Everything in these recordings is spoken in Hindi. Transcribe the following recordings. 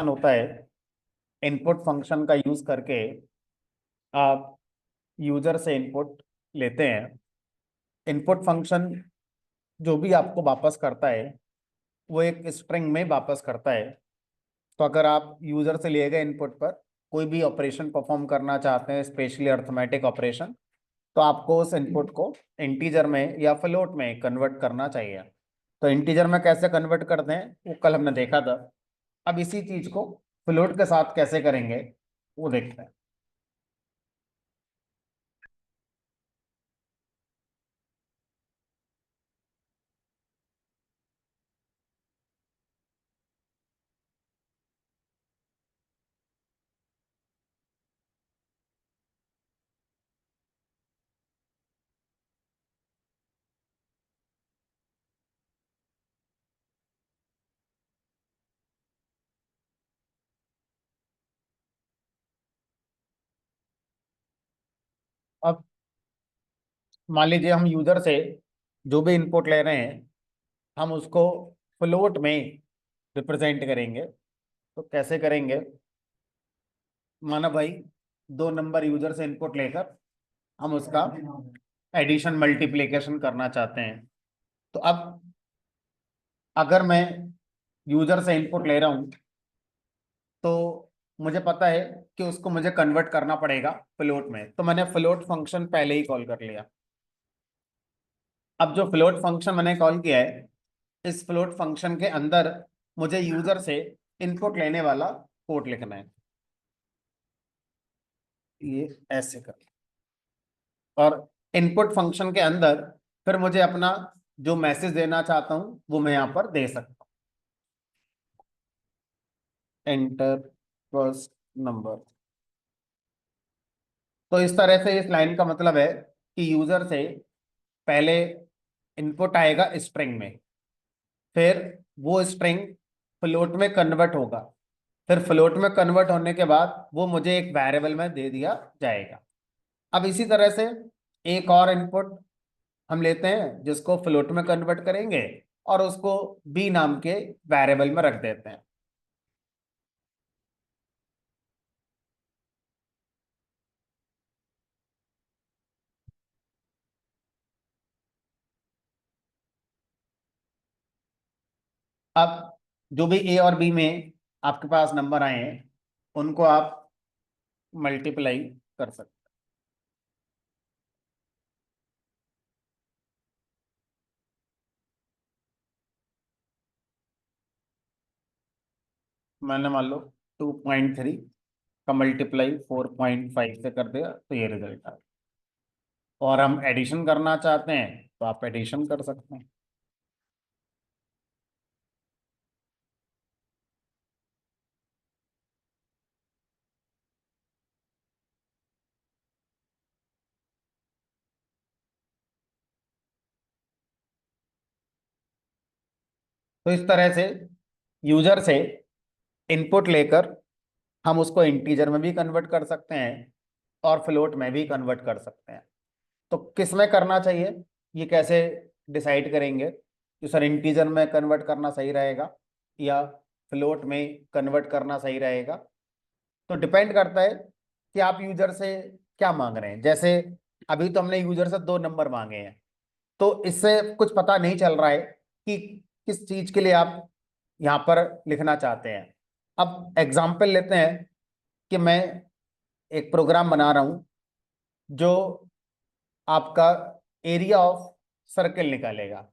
होता है, इनपुट फंक्शन का यूज करके आप यूजर से इनपुट लेते हैं। इनपुट फंक्शन जो भी आपको वापस करता है वो एक स्ट्रिंग में वापस करता है। तो अगर आप यूजर से लिए गए इनपुट पर कोई भी ऑपरेशन परफॉर्म करना चाहते हैं, स्पेशली अर्थमेटिक ऑपरेशन, तो आपको उस इनपुट को इंटीजर में या फ्लोट में कन्वर्ट करना चाहिए। तो इंटीजर में कैसे कन्वर्ट करते हैं वो कल हमने देखा था। अब इसी चीज को फ्लोट के साथ कैसे करेंगे वो देखते हैं। अब मान लीजिए हम यूजर से जो भी इनपुट ले रहे हैं हम उसको फ्लोट में रिप्रेजेंट करेंगे। तो कैसे करेंगे, माना भाई 2 नंबर यूजर से इनपुट लेकर हम उसका एडिशन मल्टीप्लिकेशन करना चाहते हैं। तो अब अगर मैं यूजर से इनपुट ले रहा हूं तो मुझे पता है कि उसको मुझे कन्वर्ट करना पड़ेगा फ्लोट में, तो मैंने फ्लोट फंक्शन पहले ही कॉल कर लिया। अब जो फ्लोट फंक्शन मैंने कॉल किया है, इस फ्लोट फंक्शन के अंदर मुझे यूजर से इनपुट लेने वाला कोड लिखना है। ये ऐसे कर, और इनपुट फंक्शन के अंदर फिर मुझे अपना जो मैसेज देना चाहता हूं वो मैं यहां पर दे सकता हूं, एंटर फर्स्ट नंबर। तो इस तरह से इस लाइन का मतलब है कि यूजर से पहले इनपुट आएगा स्ट्रिंग में, फिर वो स्ट्रिंग फ्लोट में कन्वर्ट होगा, फिर फ्लोट में कन्वर्ट होने के बाद वो मुझे एक वेरिएबल में दे दिया जाएगा। अब इसी तरह से एक और इनपुट हम लेते हैं जिसको फ्लोट में कन्वर्ट करेंगे और उसको बी नाम के वेरिएबल में रख देते हैं। अब जो भी ए और बी में आपके पास नंबर आए हैं उनको आप मल्टीप्लाई कर सकते हैं। मैंने मान लो 2.3 का मल्टीप्लाई 4.5 से कर दिया तो ये रिजल्ट आ गया। और हम एडिशन करना चाहते हैं तो आप एडिशन कर सकते हैं। तो इस तरह से यूजर से इनपुट लेकर हम उसको इंटीजर में भी कन्वर्ट कर सकते हैं और फ्लोट में भी कन्वर्ट कर सकते हैं। तो किस में करना चाहिए ये कैसे डिसाइड करेंगे कि सर इंटीजर में कन्वर्ट करना सही रहेगा या फ्लोट में कन्वर्ट करना सही रहेगा। तो डिपेंड करता है कि आप यूजर से क्या मांग रहे हैं। जैसे अभी तो हमने यूजर से 2 नंबर मांगे हैं, तो इससे कुछ पता नहीं चल रहा है कि किस चीज के लिए आप यहाँ पर लिखना चाहते हैं। अब एग्जाम्पल लेते हैं कि मैं एक प्रोग्राम बना रहा हूँ जो आपका एरिया ऑफ सर्कल निकालेगा।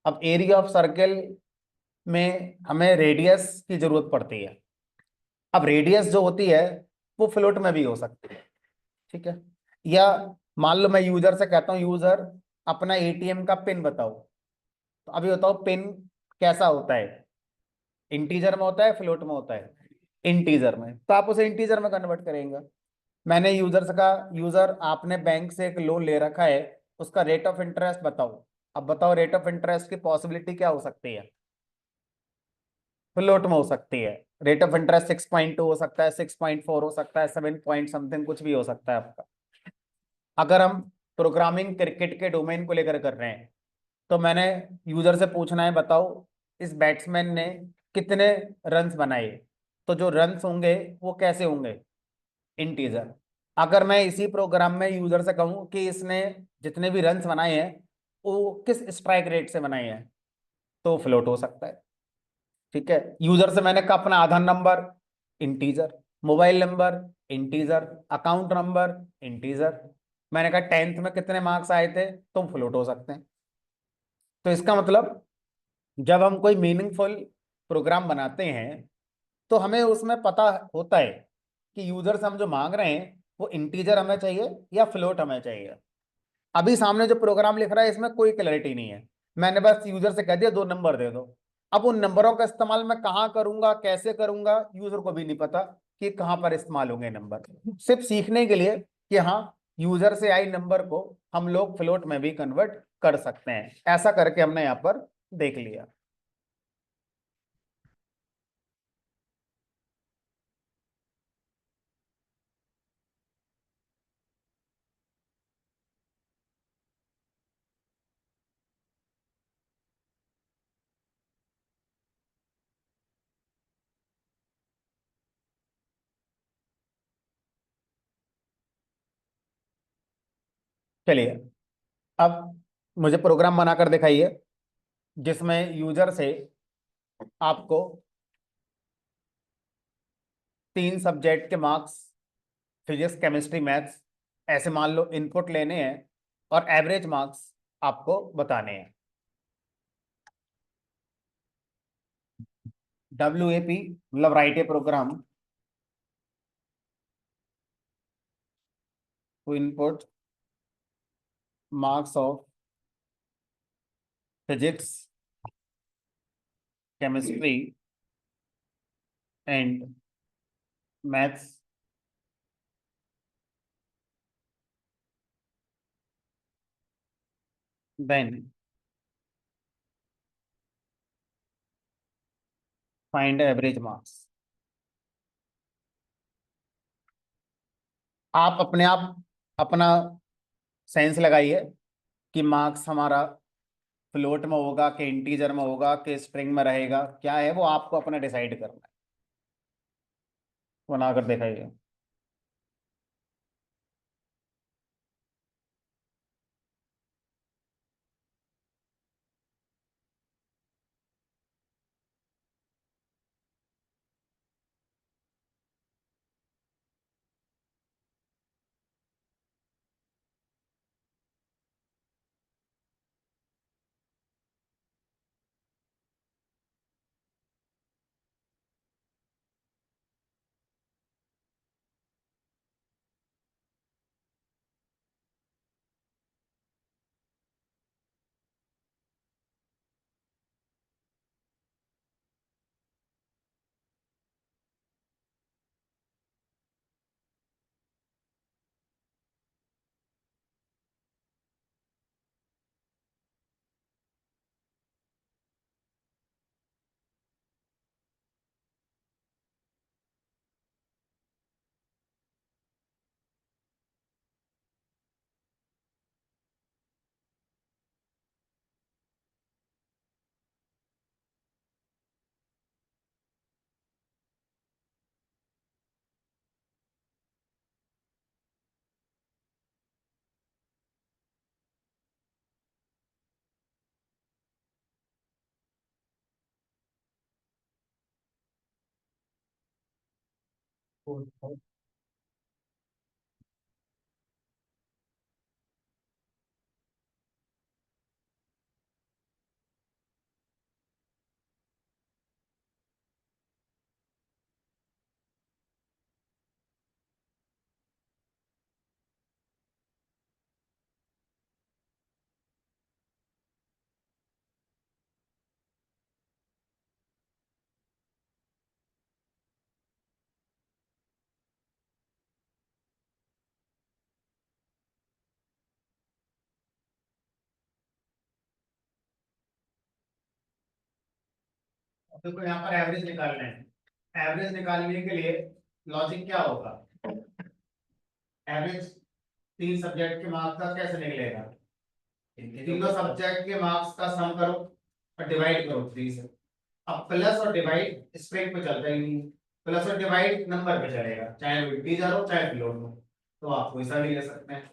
अब एरिया ऑफ सर्कल में हमें रेडियस की जरूरत पड़ती है। अब रेडियस जो होती है वो फ्लोट में भी हो सकती है, ठीक है। या मान लो मैं यूजर से कहता हूँ यूजर अपना एटीएम का पिन बताओ। तो अभी बताओ पिन कैसा होता है, इंटीजर में होता है फ्लोट में होता है? इंटीजर में, तो आप उसे इंटीजर में कन्वर्ट करेंगे। मैंने यूजर से कहा यूजर आपने बैंक से एक लोन ले रखा है, उसका रेट ऑफ इंटरेस्ट बताओ। अब बताओ रेट ऑफ इंटरेस्ट की पॉसिबिलिटी क्या हो सकती है? फ्लोट में हो सकती है। रेट ऑफ इंटरेस्ट 6.2 हो सकता है, 6.4 हो सकता है, 7 पॉइंट समथिंग कुछ भी हो सकता है आपका। अगर हम प्रोग्रामिंग क्रिकेट के डोमेन को लेकर कर रहे हैं तो मैंने यूजर से पूछना है बताओ इस बैट्समैन ने कितने रन्स बनाए। तो जो रन्स होंगे वो कैसे होंगे, इंटीजर। अगर मैं इसी प्रोग्राम में यूजर से कहूं कि इसने जितने भी रन्स बनाए हैं वो किस स्ट्राइक रेट से बनाए हैं, तो फ्लोट हो सकता है। ठीक है, यूजर से मैंने कहा अपना Aadhaar number, integer, mobile number, integer, account number, integer. मैंने कहा 10th में कितने मार्क्स आए थे, तो फ्लोट हो सकते हैं। तो इसका मतलब जब हम कोई मीनिंगफुल प्रोग्राम बनाते हैं तो हमें उसमें पता होता है कि यूजर से हम जो मांग रहे हैं वो इंटीजर हमें चाहिए या फ्लोट हमें चाहिए। अभी सामने जो प्रोग्राम लिख रहा है इसमें कोई क्लैरिटी नहीं है, मैंने बस यूजर से कह दिया 2 नंबर दे दो। अब उन नंबरों का इस्तेमाल मैं कहाँ करूंगा, कैसे करूंगा, यूजर को भी नहीं पता कि कहाँ पर इस्तेमाल होंगे नंबर। सिर्फ सीखने के लिए कि हाँ, यूजर से आई नंबर को हम लोग फ्लोट में भी कन्वर्ट कर सकते हैं, ऐसा करके हमने यहाँ पर देख लिया। चलिए, अब मुझे प्रोग्राम बनाकर दिखाइए जिसमें यूजर से आपको 3 सब्जेक्ट के मार्क्स, फिजिक्स केमिस्ट्री मैथ्स, ऐसे मान लो इनपुट लेने हैं और एवरेज मार्क्स आपको बताने हैं। WAP मतलब write a program to input marks of physics chemistry and maths, then find average marks. आप अपने आप अपना सेंस लगाइए कि मार्क्स हमारा फ्लोट में होगा कि इंटीजर में होगा कि स्ट्रिंग में रहेगा, क्या है वो आपको अपना डिसाइड करना है। बनाकर दिखाइए। देखो यहाँ पर एवरेज निकालना है, एवरेज निकालने के लिए लॉजिक क्या होगा, एवरेज 3 सब्जेक्ट के मार्क्स का कैसे निकलेगा, तीनों सब्जेक्ट के मार्क्स का सम करो और डिवाइड करो 3 से। अब प्लस और डिवाइड स्ट्रिंग पे चलता ही नहीं, प्लस और डिवाइड नंबर पे चलेगा, चाहे वो इंटीजर हो चाहे फ्लोट हो, तो आप कोई सा भी ले सकते हैं।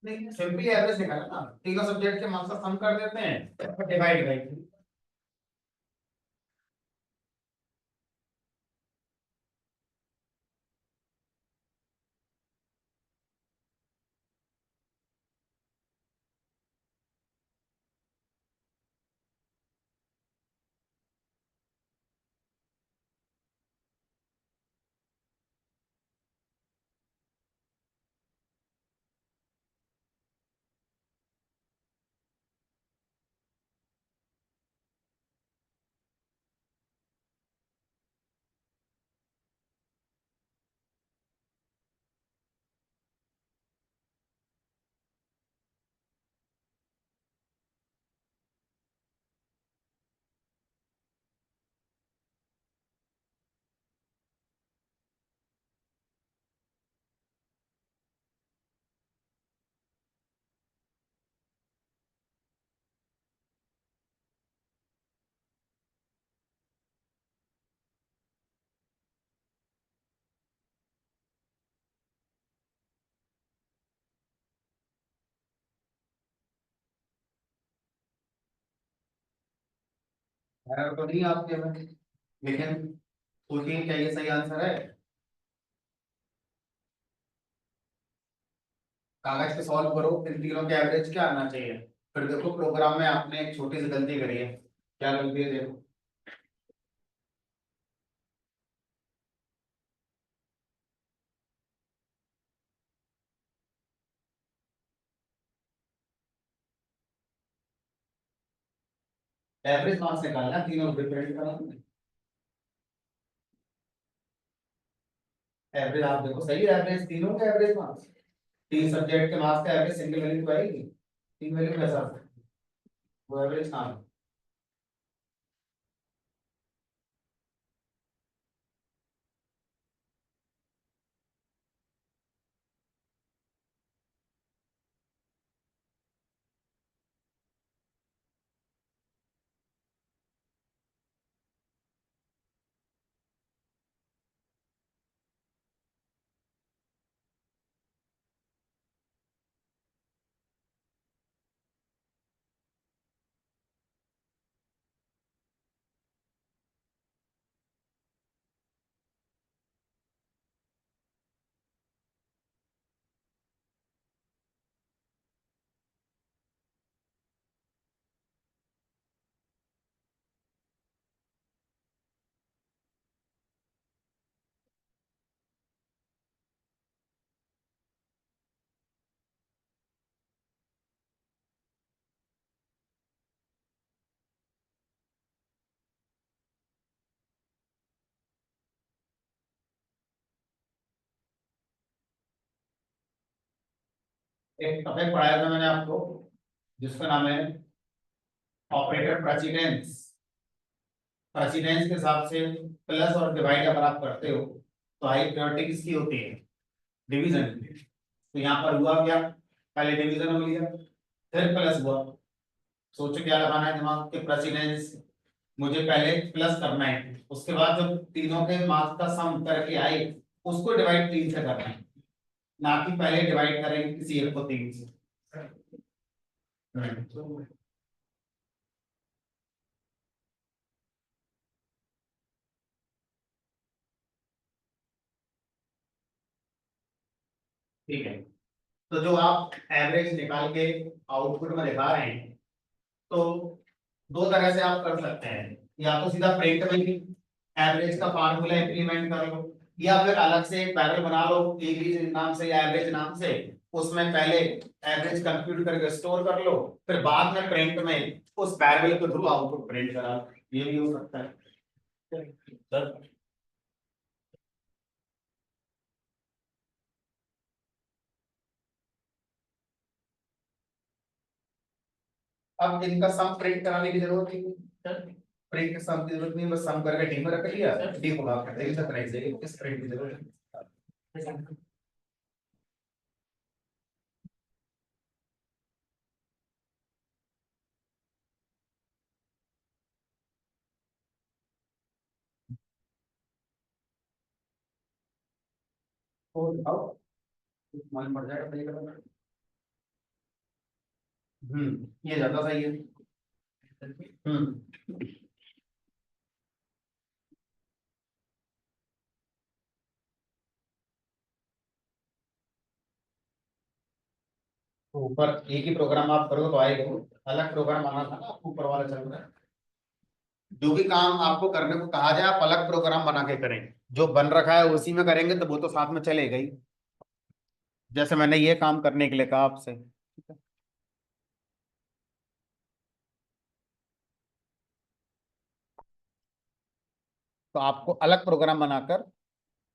नहीं, सिंपली एवरेज निकाला ना, तीनों सब्जेक्ट के मार्क्स का सम कर देते हैं और डिवाइड बाई 3। एरर तो नहीं आपके में, लेकिन सोचिए क्या ये सही आंसर है? कागज पे सॉल्व करो, इन तीनों के एवरेज क्या आना चाहिए। फिर देखो प्रोग्राम में आपने एक छोटी सी गलती करी है, क्या गलती है देखो। एवरेज मार्क्स निकालना, तीनों डिफरेंट कराना। एवरेज आप देखो सही है, एवरेज तीनों के एवरेज मार्क्स, तीन सब्जेक्ट के मार्क्स का एवरेज सिंगल वैल्यू तो आएगी, तीन वैल्यू कैसा आ सकता है? वो एवरेज कहाँ है? एक टॉपिक पढ़ाया था मैंने आपको, जिसका नाम है ऑपरेटर प्रेसिडेंस। प्रेसिडेंस के हिसाब से प्लस और डिवाइड अगर आप करते हो तो हाई प्रायोरिटी किसकी होती है? डिवीजन की। तो यहाँ पर हुआ क्या, पहले डिवीजन हो लिया, फिर प्लस हुआ। सोचो क्या लगाना है दिमाग के, प्रेसिडेंस मुझे पहले प्लस करना है, उसके बाद जब तीनों के मार्क्स का सम करके आए उसको डिवाइड 3 से करना है, ना कि पहले डिवाइड करेंगे किसी एक को 3 से। ठीक है, तो जो आप एवरेज निकाल के आउटपुट में दिखा रहे हैं, तो दो तरह से आप कर सकते हैं, या तो सीधा प्रिंट में भी एवरेज का फार्मूला इंप्लीमेंट कर लो, या फिर अलग से एक पैनल बना लो एवरेज नाम से या एवरेज नाम से, उसमें पहले एवरेज कंप्यूट करके स्टोर कर लो, फिर बाद में प्रिंट में उस पैनल के थ्रू आउटपुट प्रिंट करा लो, ये भी हो सकता है सर। अब इनका सम प्रिंट कराने की जरूरत नहीं है, प्रिंट के सम की जरूरत नहीं, बस सम करके डी में रख लिया, डी को भाग कर देंगे, किस प्रिंट की जरूरत है। और बताओ, मालूम पड़ जाएगा सही कलर। ये ज्यादा सही है। हम्म। तो ऊपर एक ही प्रोग्राम आप करो तो आएगा वो। अलग प्रोग्राम आना था ना, आपको ऊपर वाला चल रहा है। जो भी काम आपको करने को कहा जाए आप अलग प्रोग्राम बना के करें। जो बन रखा है उसी में करेंगे तो वो तो साथ में चलेगा ही। जैसे मैंने ये काम करने के लिए कहा आपसे, ठीक है। तो आपको अलग प्रोग्राम बनाकर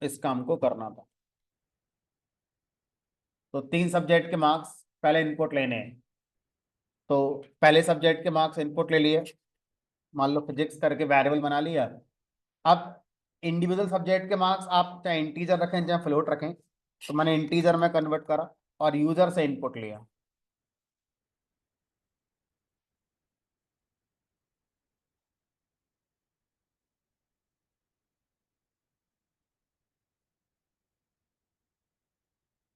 इस काम को करना था। तो 3 सब्जेक्ट के मार्क्स पहले इनपुट लेने हैं। तो पहले सब्जेक्ट के मार्क्स इनपुट ले लिए। मान लो फिजिक्स करके वेरिएबल बना लिया। अब इंडिविजुअल सब्जेक्ट के मार्क्स आप चाहे इंटीजर रखें चाहे फ्लोट रखें, तो मैंने इंटीजर में कन्वर्ट करा और यूजर से इनपुट लिया।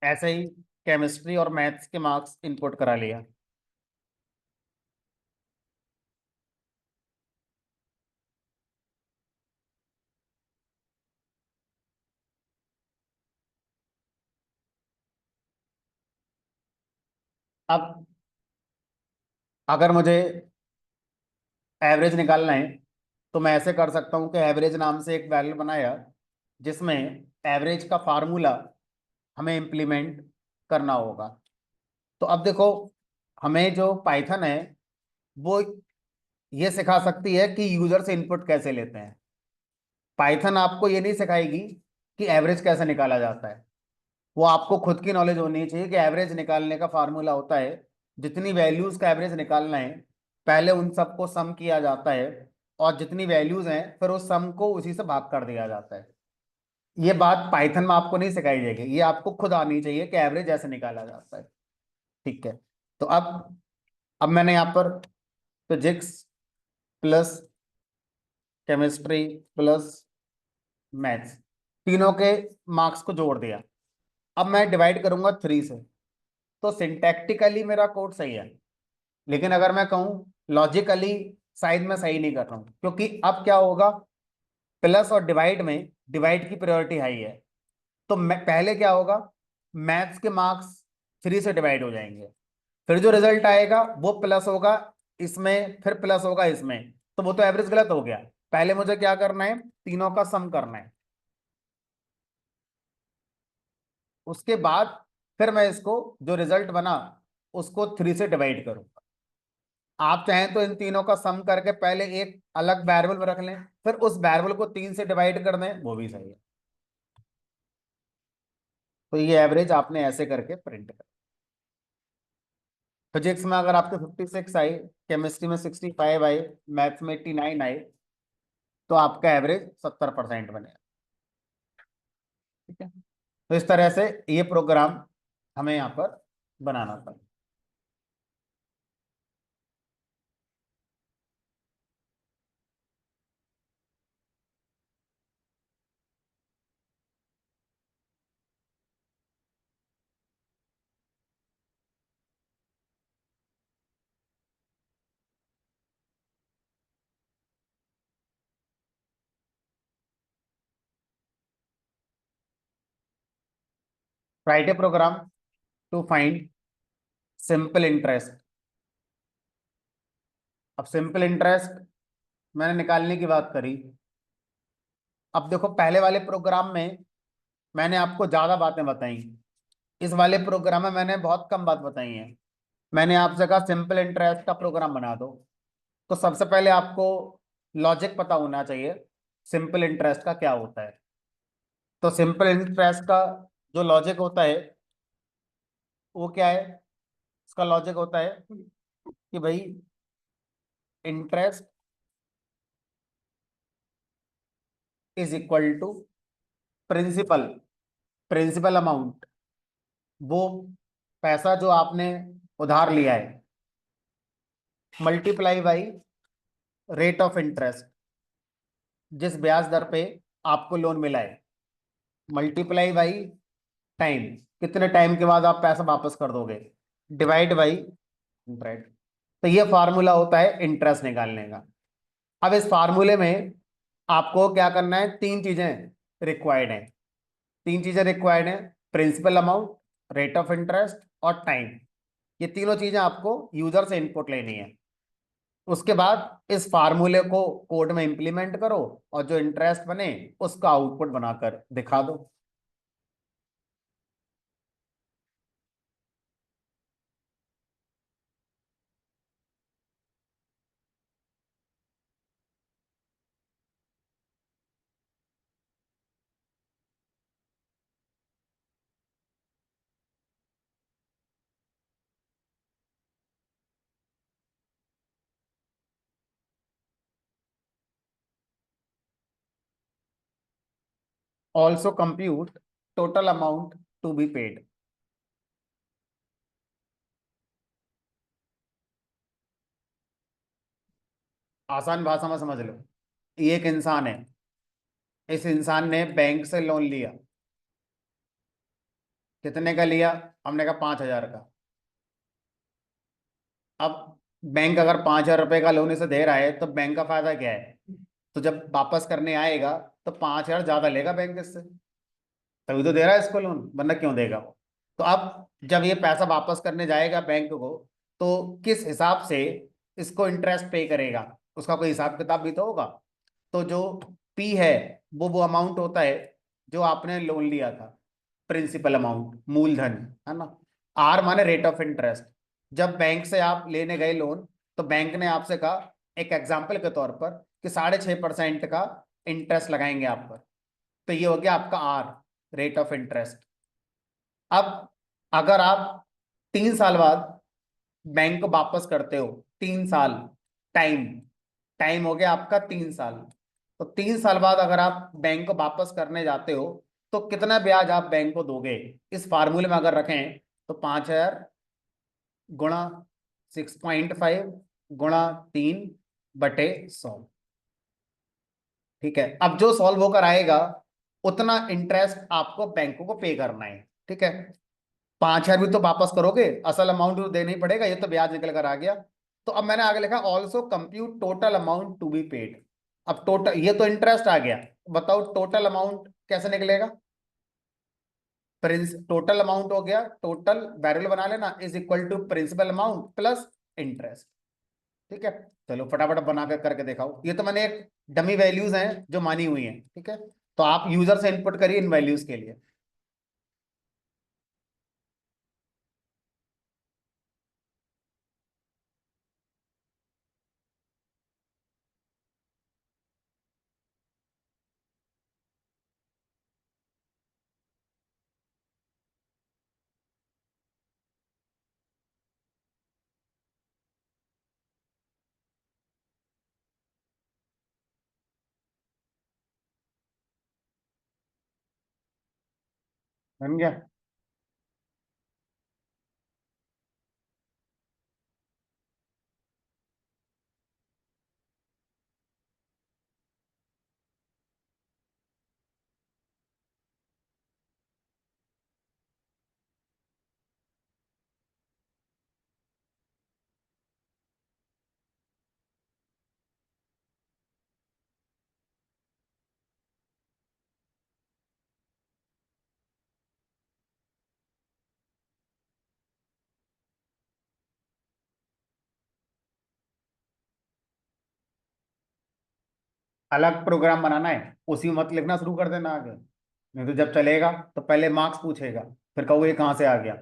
ऐसे ही केमिस्ट्री और मैथ्स के मार्क्स इनपुट करा लिया। अब अगर मुझे एवरेज निकालना है तो मैं ऐसे कर सकता हूँ कि एवरेज नाम से एक वैल्यू बनाया जिसमें एवरेज का फार्मूला हमें इम्प्लीमेंट करना होगा। तो अब देखो, हमें जो पाइथन है वो ये सिखा सकती है कि यूजर से इनपुट कैसे लेते हैं। पाइथन आपको ये नहीं सिखाएगी कि एवरेज कैसे निकाला जाता है। वो आपको खुद की नॉलेज होनी चाहिए कि एवरेज निकालने का फार्मूला होता है, जितनी वैल्यूज का एवरेज निकालना है पहले उन सबको सम किया जाता है, और जितनी वैल्यूज हैं फिर उस सम को उसी से भाग कर दिया जाता है। ये बात पाइथन में आपको नहीं सिखाई जाएगी, ये आपको खुद आनी चाहिए कि एवरेज ऐसे निकाला जाता है। ठीक है। तो अब मैंने यहाँ पर physics plus chemistry plus maths तीनों के मार्क्स को जोड़ दिया। अब मैं डिवाइड करूंगा 3 से। तो सिंटैक्टिकली मेरा कोड सही है, लेकिन अगर मैं कहूँ लॉजिकली शायद मैं सही नहीं कर रहा हूँ, क्योंकि अब क्या होगा, प्लस और डिवाइड में डिवाइड की प्रायोरिटी हाई है। तो मैं पहले क्या होगा, मैथ्स के मार्क्स 3 से डिवाइड हो जाएंगे, फिर जो रिजल्ट आएगा वो प्लस होगा इसमें, फिर प्लस होगा इसमें। तो वो तो एवरेज गलत हो गया। पहले मुझे क्या करना है, तीनों का सम करना है। उसके बाद फिर मैं इसको जो रिजल्ट बना उसको 3 से डिवाइड करूंगा। आप चाहें तो इन तीनों का सम करके पहले एक अलग वेरिएबल में रख लें, फिर उस वेरिएबल को 3 से डिवाइड कर दें, वो भी सही है। तो ये एवरेज आपने ऐसे करके प्रिंट कर। फिजिक्स में अगर आपके 56 आई, केमिस्ट्री में 65 आई, मैथ्स में 89 आई, तो आपका एवरेज 70% बनेगा। ठीक है। तो इस तरह से ये प्रोग्राम हमें यहाँ पर बनाना था। Write a program to find simple interest. अब सिंपल इंटरेस्ट मैंने निकालने की बात करी। अब देखो, पहले वाले प्रोग्राम में मैंने आपको ज्यादा बातें बताई, इस वाले प्रोग्राम में मैंने बहुत कम बात बताई है। मैंने आपसे कहा सिंपल इंटरेस्ट का प्रोग्राम बना दो। तो सबसे पहले आपको लॉजिक पता होना चाहिए सिंपल इंटरेस्ट का क्या होता है। तो सिंपल इंटरेस्ट का जो लॉजिक होता है वो क्या है, इसका लॉजिक होता है कि भाई interest is equal to principal principal amount, वो पैसा जो आपने उधार लिया है, multiply by rate of interest, जिस ब्याज दर पे आपको लोन मिला है, मल्टीप्लाई बाई टाइम, कितने टाइम के बाद आप पैसा वापस कर दोगे, डिवाइड बाई 100। तो ये फार्मूला होता है इंटरेस्ट निकालने का। अब इस फार्मूले में आपको क्या करना है, तीन चीजें रिक्वायर्ड हैं। तीन चीजें रिक्वायर्ड हैं, principal amount, rate of interest और टाइम। ये तीनों चीजें आपको यूजर से इनपुट लेनी है। उसके बाद इस फार्मूले को कोड में इंप्लीमेंट करो और जो इंटरेस्ट बने उसका आउटपुट बनाकर दिखा दो। Also compute total amount to be paid. आसान भाषा में समझ लो, ये एक इंसान है, इस इंसान ने बैंक से लोन लिया। कितने का लिया? हमने कहा 5,000 का। अब बैंक अगर 5,000 रुपए का लोन इसे दे रहा है तो बैंक का फायदा क्या है? तो जब वापस करने आएगा तो 5,000 ज्यादा लेगा बैंक इससे, तभी तो दे रहा है इसको लोन, वरना क्यों देगा वो। तो अब जब ये पैसा वापस करने जाएगा बैंक को, तो किस हिसाब से इसको इंटरेस्ट पे करेगा, उसका कोई हिसाब किताब भी तो होगा। तो जो पी है वो अमाउंट होता है जो आपने लोन लिया था, प्रिंसिपल अमाउंट, मूलधन, है ना। आर माने रेट ऑफ इंटरेस्ट। जब बैंक से आप लेने गए लोन, तो बैंक ने आपसे कहा एक एग्जाम्पल के तौर पर कि 6.5% का इंटरेस्ट लगाएंगे आप पर। तो ये हो गया आपका आर, रेट ऑफ इंटरेस्ट। अब अगर आप 3 साल बाद बैंक को वापस करते हो, 3 साल, टाइम, टाइम हो गया आपका 3 साल। तो 3 साल बाद अगर आप बैंक को वापस करने जाते हो, तो कितना ब्याज आप बैंक को दोगे? इस फार्मूले में अगर रखें तो 5,000 गुणा 6.5 गुणा 3/100। ठीक है, अब जो सॉल्व होकर आएगा उतना इंटरेस्ट आपको बैंकों को पे करना है। ठीक है, 5,000 भी तो वापस करोगे, असल अमाउंट तो देना ही पड़ेगा, ये तो ब्याज निकल कर आ गया। तो अब मैंने आगे लिखा also compute total amount to be paid. अब टोटल, ये तो इंटरेस्ट आ गया, बताओ टोटल अमाउंट कैसे निकलेगा? प्रिंस टोटल अमाउंट हो गया, टोटल वेरिएबल बना लेना, is equal to principal amount plus interest. ठीक है, चलो फटाफट बना कर करके दिखाओ। ये तो मैंने एक डमी वैल्यूज हैं जो मानी हुई हैं। ठीक है, तो आप यूजर से इनपुट करिए इन वैल्यूज के लिए। बन गया? अलग प्रोग्राम बनाना है, उसी में मत लिखना शुरू कर देना आगे, नहीं तो जब चलेगा तो पहले मार्क्स पूछेगा, फिर कहोगे ये कहाँ से आ गया।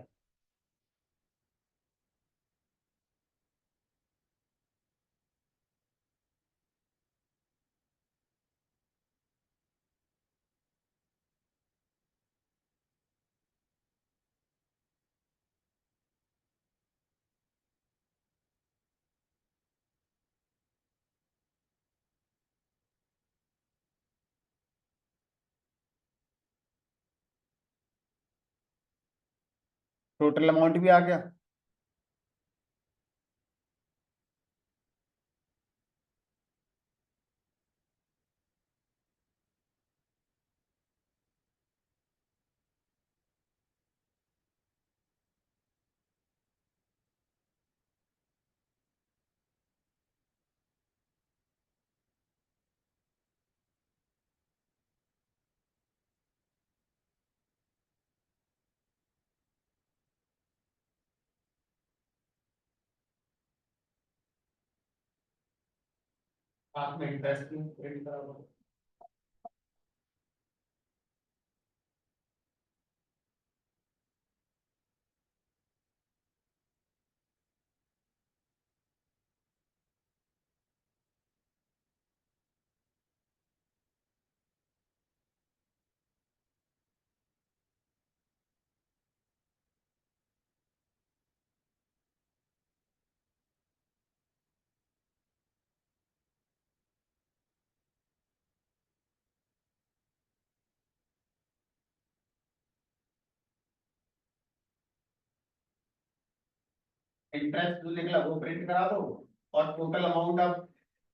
टोटल अमाउंट भी आ गया। आपने इंटरेस्ट प्रिंट करा हुआ। इंटरेस्ट जो निकला वो प्रिंट करा दो, और टोटल अमाउंट अब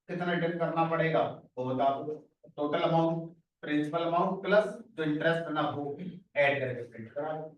कितना रिटर्न करना पड़ेगा वो बता दो। Total amount, principal amount plus जो इंटरेस्ट ना वो ऐड करके प्रिंट करा दो।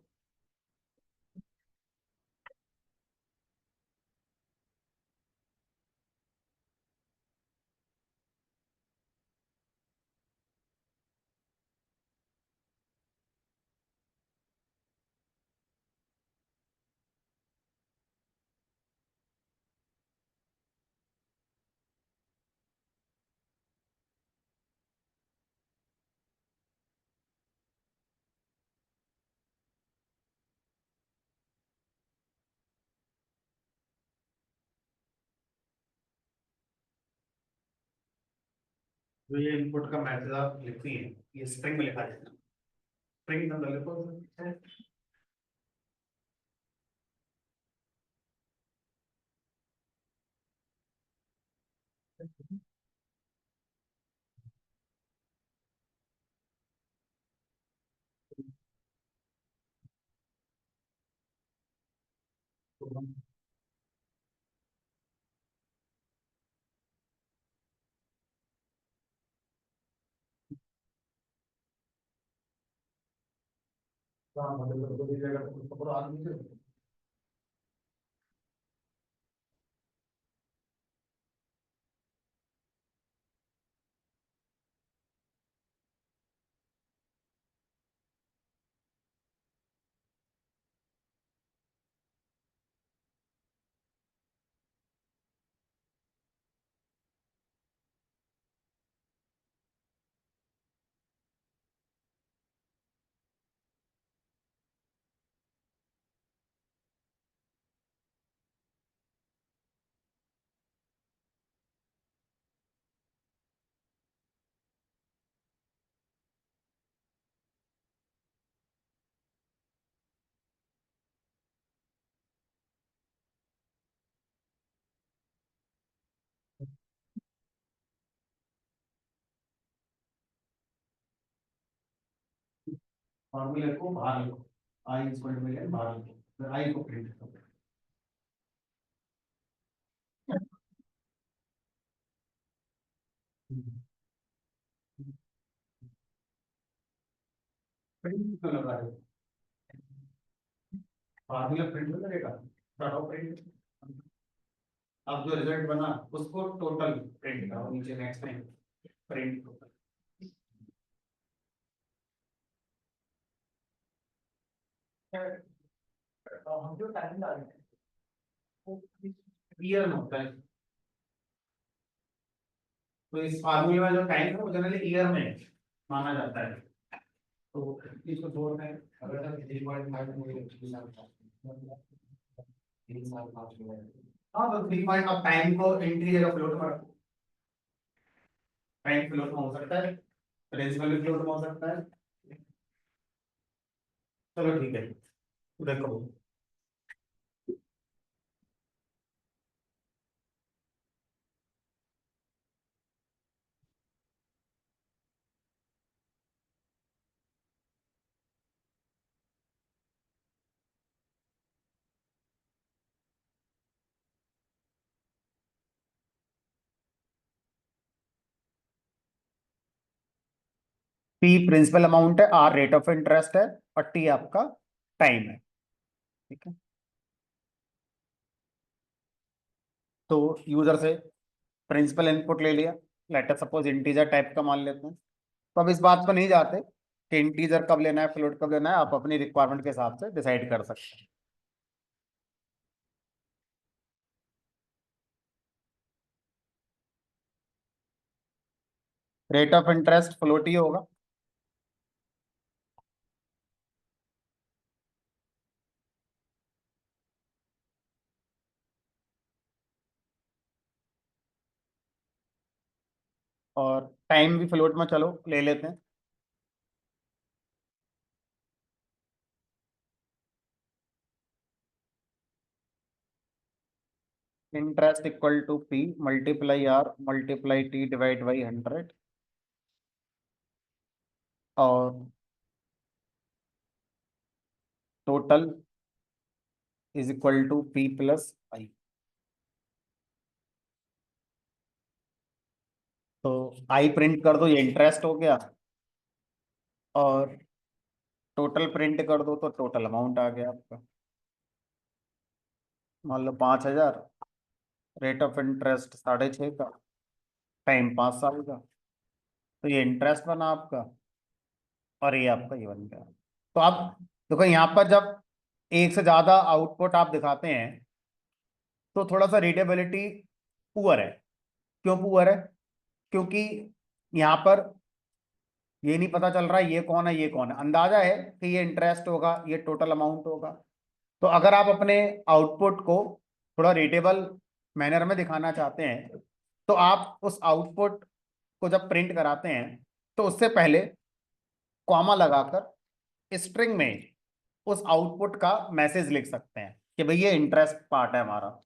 तो ये इनपुट का मैसेज आप लिखती हैं, ये स्ट्रिंग में लिखा देना। स्ट्रिंग का मतलब लिखो। हाँ, मतलब तो दीजिएगा तो पकड़ो आदमी से। फॉर्मूले को बाहर लिखो, आई इक्वल टू मिलियन बाहर लिखो, फिर आई को प्रिंट करो। प्रिंट क्यों लगा रहे हो? फार्मूला प्रिंट हो जाएगा, करो प्रिंट। अब जो रिजल्ट बना उसको टोटल प्रिंट करो नीचे नेक्स्ट में, प्रिंट टोटल। हम जो टाइम डाल रहे हैं वो ईयर में होता है, तो इस फार्मूले में जो टाइम है वो जनरली ईयर में माना जाता है। तो इसको छोड़ना है, अगर 3.5 हाँ तो 3 पॉइंट अब टाइम को इंटीजर फ्लोट में रखो। टाइम फ्लोट में हो सकता है, प्रिंसिपल फ्लोट में हो सकता है। चलो ठीक है, देखो। पी प्रिंसिपल अमाउंट है, आर रेट ऑफ इंटरेस्ट है, और टी आपका टाइम है। ठीक है, तो यूजर से प्रिंसिपल इनपुट ले लिया, लेटर सपोज इंटीजर टाइप का मान लेते हैं। तो अब इस बात पर नहीं जाते कि इंटीजर कब लेना है, फ्लोट कब लेना है, आप अपनी रिक्वायरमेंट के हिसाब से डिसाइड कर सकते हैं। रेट ऑफ इंटरेस्ट फ्लोट ही होगा। और टाइम भी फ्लोट में चलो ले लेते हैं। Interest equal to P multiply R multiply T divide by 100, और total is equal to P plus I. तो आई प्रिंट कर दो, ये इंटरेस्ट हो गया, और टोटल प्रिंट कर दो तो टोटल अमाउंट आ गया आपका। मान लो 5,000, रेट ऑफ इंटरेस्ट 6.5 का, टाइम 5 साल का, तो ये इंटरेस्ट बना आपका, और ये आपका ये बन गया। तो आप देखो यहाँ पर जब एक से ज्यादा आउटपुट आप दिखाते हैं तो थोड़ा सा रीडेबिलिटी पुअर है। क्यों पुअर है? क्योंकि यहाँ पर ये नहीं पता चल रहा है ये कौन है ये कौन है, अंदाजा है कि ये इंटरेस्ट होगा, ये टोटल अमाउंट होगा। तो अगर आप अपने आउटपुट को थोड़ा रीडेबल मैनर में दिखाना चाहते हैं, तो आप उस आउटपुट को जब प्रिंट कराते हैं तो उससे पहले कॉमा लगाकर स्ट्रिंग में उस आउटपुट का मैसेज लिख सकते हैं कि भाई ये इंटरेस्ट पार्ट है हमारा,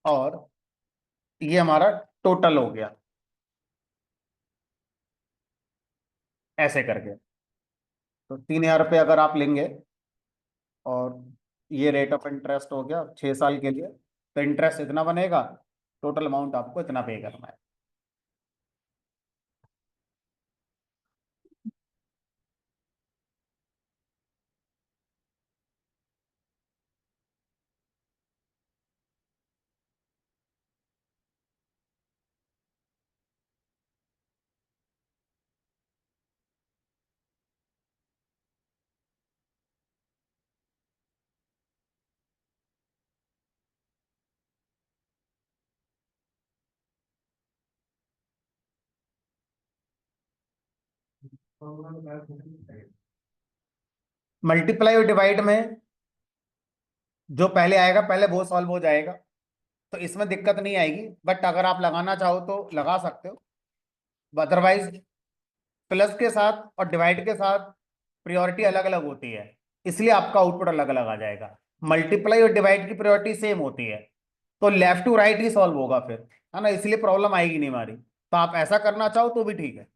और ये हमारा टोटल हो गया, ऐसे करके। तो 3,000 रुपये अगर आप लेंगे, और ये रेट ऑफ इंटरेस्ट हो गया 6 साल के लिए, तो इंटरेस्ट इतना बनेगा, टोटल अमाउंट आपको इतना पे करना है। मल्टीप्लाई और डिवाइड में जो पहले आएगा पहले वो सॉल्व हो जाएगा, तो इसमें दिक्कत नहीं आएगी, बट अगर आप लगाना चाहो तो लगा सकते हो। अदरवाइज प्लस के साथ और डिवाइड के साथ प्रायोरिटी अलग अलग होती है, इसलिए आपका आउटपुट अलग अलग आ जाएगा। मल्टीप्लाई और डिवाइड की प्रायोरिटी सेम होती है, तो लेफ्ट टू राइट ही सॉल्व होगा फिर, है ना, इसलिए प्रॉब्लम आएगी नहीं हमारी। तो आप ऐसा करना चाहो तो भी ठीक है,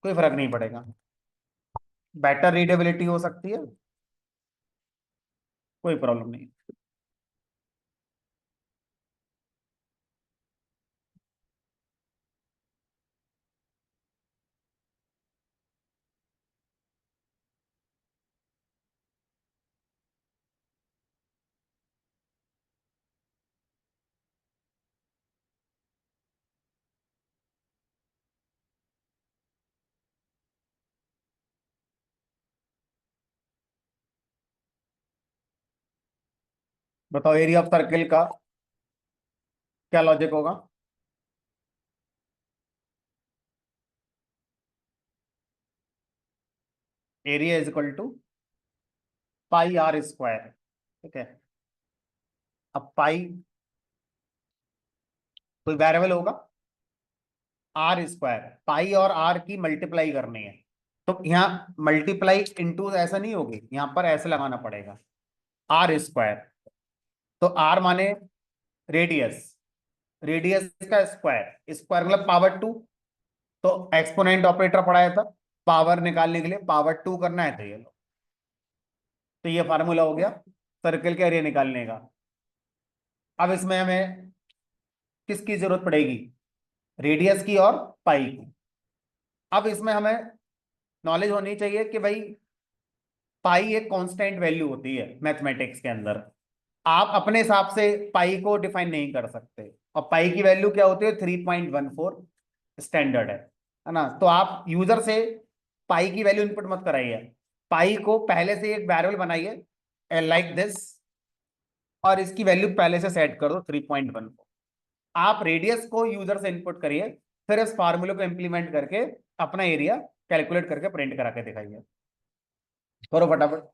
कोई फर्क नहीं पड़ेगा। बेटर रीडेबिलिटी हो सकती है, कोई प्रॉब्लम नहीं। बताओ एरिया ऑफ सर्किल का क्या लॉजिक होगा? Area is equal to pi r square. ठीक है, अब पाई कोई वेरिएबल होगा, आर स्क्वायर, पाई और आर की मल्टीप्लाई करनी है। तो यहाँ मल्टीप्लाई इनटू ऐसा नहीं होगी, यहाँ पर ऐसे लगाना पड़ेगा, आर स्क्वायर। तो आर माने रेडियस, रेडियस का स्क्वायर, स्क्वायर मतलब पावर 2। तो एक्सपोनेंट ऑपरेटर पढ़ाया था, पावर निकालने के लिए पावर 2 करना है, तो ये लो, तो ये फार्मूला हो गया सर्कल के एरिया निकालने का। अब इसमें हमें किसकी जरूरत पड़ेगी? रेडियस की और पाई की। अब इसमें हमें नॉलेज होनी चाहिए कि भाई पाई एक कांस्टेंट वैल्यू होती है मैथमेटिक्स के अंदर। आप अपने हिसाब से पाई को डिफाइन नहीं कर सकते, और पाई की वैल्यू क्या होती है, 3.14 स्टैंडर्ड है ना। तो आप यूजर से पाई की वैल्यू इनपुट मत कराइए, पाई को पहले से एक वेरिएबल बनाइए लाइक दिस, और इसकी वैल्यू पहले से सेट कर दो 3.14। आप रेडियस को यूजर से इनपुट करिए, फिर इस फार्मूले को इंप्लीमेंट करके अपना एरिया कैलकुलेट करके प्रिंट करा के दिखाइए। करो फटाफट।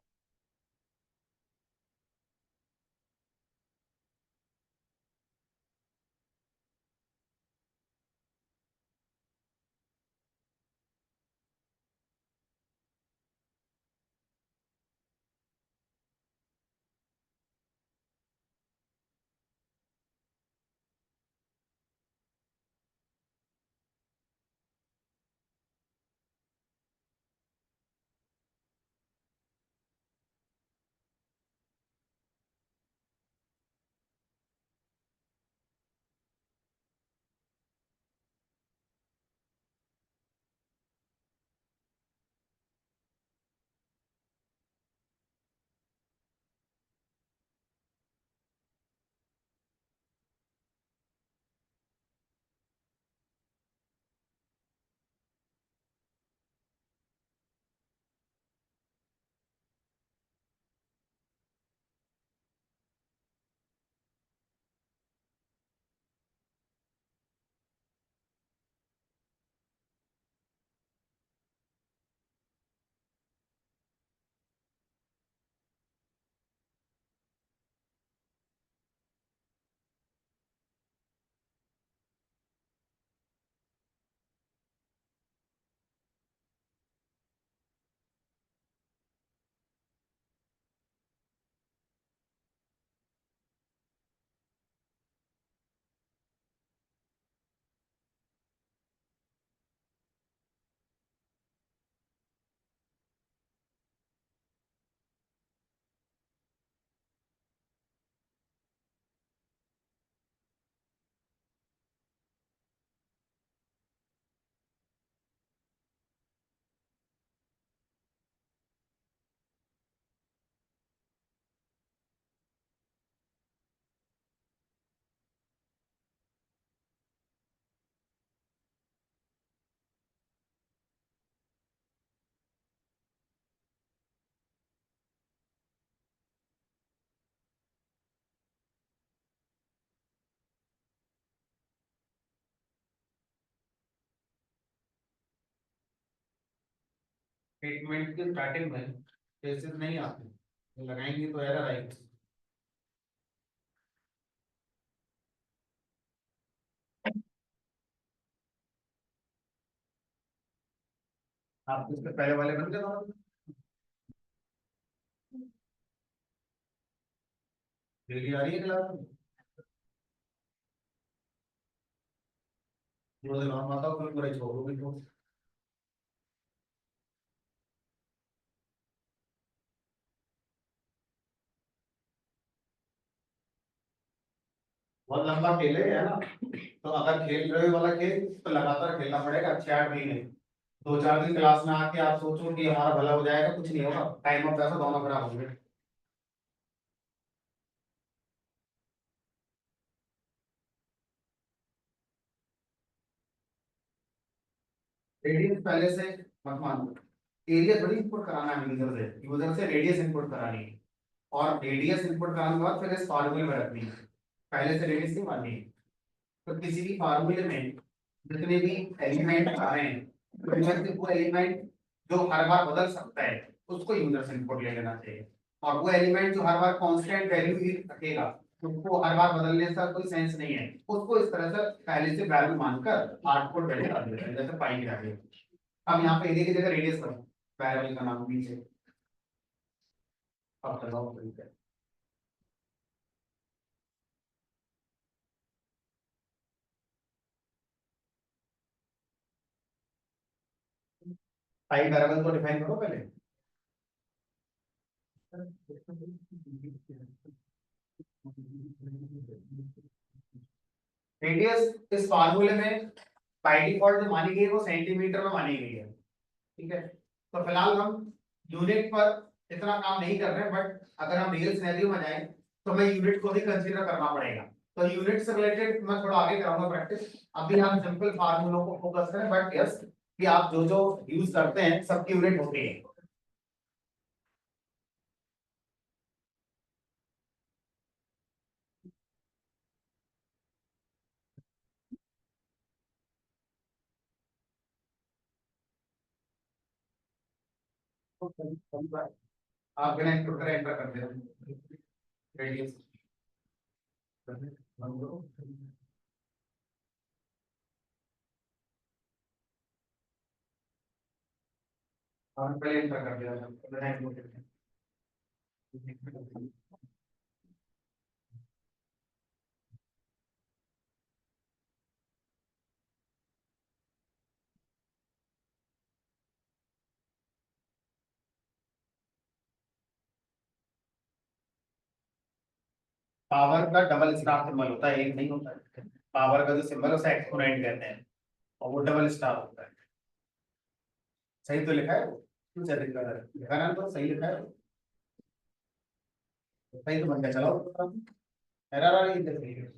स्टेटमेंट के स्टार्टिंग में केसेस नहीं आते, लगाएंगे तो एरर आएगी। आप इसके पहले वाले बन गए, डेली आ रही है क्लास में? दो दिन और आता हूँ, फिर पूरा छोड़ोगे तो बहुत लंबा खेल है ना। तो अगर खेल रहे हो वाला खेल तो लगातार खेलना पड़ेगा 6-8 महीने। 2-4 दिन क्लास में आके आप सोचो कि हमारा भला हो जाएगा, कुछ नहीं होगा, टाइम और पैसा दोनों खराब होंगे। रेडियस पहले से मत मानो, एरिया थोड़ी इनपुट कराना है यूजर से रेडियस इनपुट करानी है, और रेडियस इनपुट कराने के बाद फिर इस फार्मूले में रखनी है, पहले से रेडियस नहीं माननी है। तो किसी भी फार्मूले में जितने भी एलिमेंट आ रहे हैं, तो इनमें से वो एलिमेंट जो हर बार बदल सकता है उसको यूजर से इनपुट ले लेना चाहिए, और वो एलिमेंट जो हर बार कांस्टेंट वैल्यू ही रखेगा, उसको हर बार बदलने का कोई सेंस नहीं है, उसको इस तरह से पहले से वैल्यू मानकर आउटपुट वैल्यू डाल देते हैं, जैसे पाई की वैल्यू। अब यहाँ पे एरिया की जगह रेडियस करो, वेरिएबल का नाम नीचे। अब लगाओ पाई वेरिएबल को डिफाइन करो पहले। रेडियस इस फार्मूले में बाई डिफॉल्ट जो मानी गई है वो सेंटीमीटर में मानी गई है। ठीक है, तो फिलहाल हम यूनिट पर इतना काम नहीं कर रहे, बट अगर हम रियल सिनेरियो में जाए तो हमें यूनिट को भी कंसीडर करना पड़ेगा। तो यूनिट से रिलेटेड मैं थोड़ा आगे कराऊंगा प्रैक्टिस। अभी हम सिंपल फार्मूलों को फोकस करें, बट यस कि आप जो जो यूज करते हैं सबकी यूनिट होती है। आप बिना इनपुट करे एंटर कर दे रेडियस और पहले एंटर कर दिया बिना इनपुट करे। पावर का डबल स्टार सिंबल होता है, एक नहीं होता है। पावर का जो सिंबल है उसे एक्सपोनेंट कहते हैं, और वो डबल स्टार होता है। सही तो लिखा है वो, कुछ अधिक गलत लिखा ना, तो सही लिखा है वो। सही तो बन गया, चलो एरर आ रही है।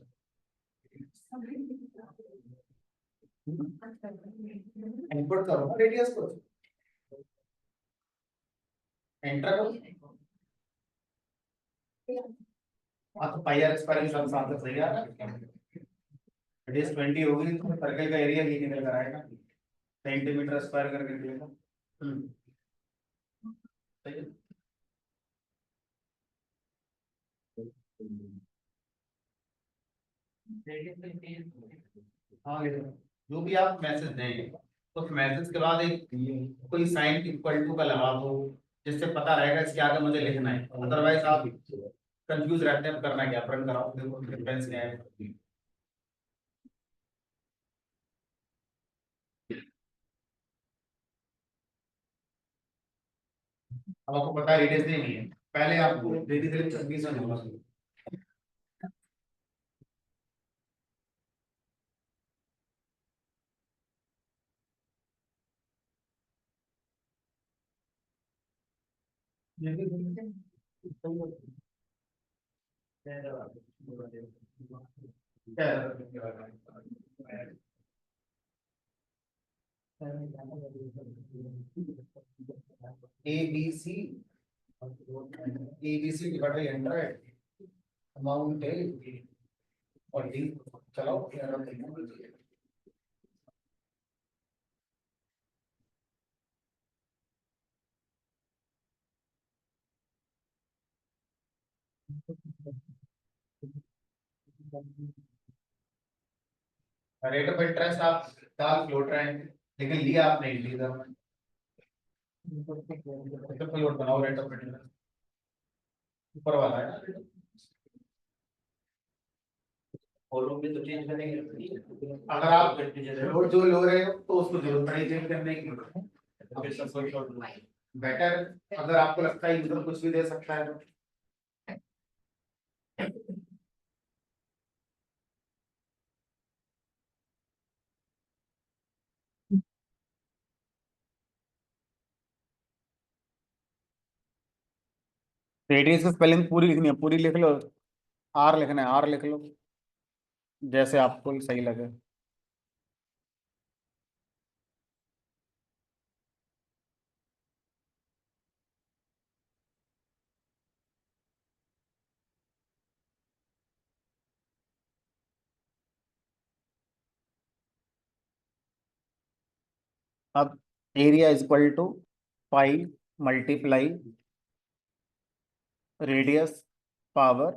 इनपुट करो रेडियस को, एंटर करो। हाँ तो पाई आर स्क्वायर के साथ साथ सही आ रहा है। रेडियस 20 होगी तो सर्कल का एरिया ये निकल कर आएगा, सेंटीमीटर स्क्वायर करके निकलेगा। सही है। हाँ ये जो भी आप मैसेज दें, तो मैसेज के बाद एक कोई साइन इक्वल टू का लगा दो, जिससे पता रहेगा इसके आगे मुझे लिखना है। अदरवाइज आप कंफ्यूज रहते हैं करना क्या, प्रिंट कराओ देखो डिफरेंस क्या है। अब आपको पता है रेडियस नहीं है, पहले आपको धीरे धीरे 26 में होगा। A B C, A B C divide by 100 amount है और डी, चलो रेट ऑफ इंटरेस्ट आप डाल फ्लोट रहे हैं, लेकिन लिया आपने इंटीजर में, तो फ्लोट बनाओ रेट ऑफ इंटरेस्ट, ऊपर वाला है। और भी तो चेंज करेंगे, अगर आप फ्लोट जो लो रहे हो तो उसको जरूरत नहीं चेंज करने की। अब इसका कोई बेटर, अगर आपको लगता है यूजर कुछ भी दे सकता है तो रेडियस की स्पेलिंग पूरी लिखनी है, पूरी लिख लो। आर लिखना है, आर लिख लो, जैसे आपको सही लगे। अब area is equal to pi multiply radius power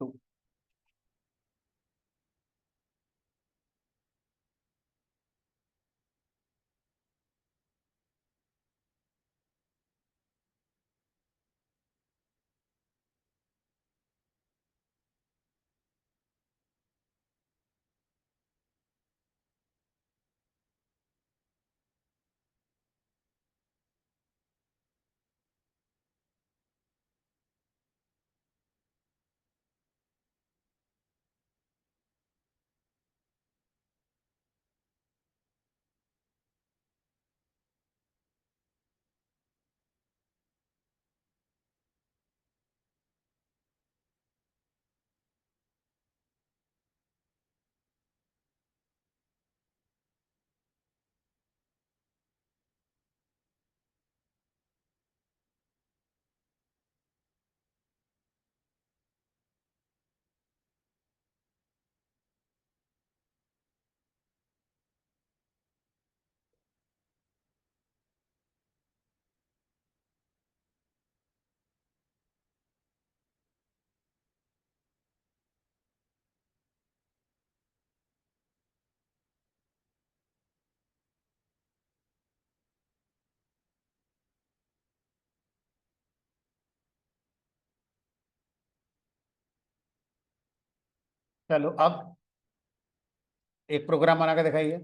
2। चलो अब एक प्रोग्राम बना के दिखाइए।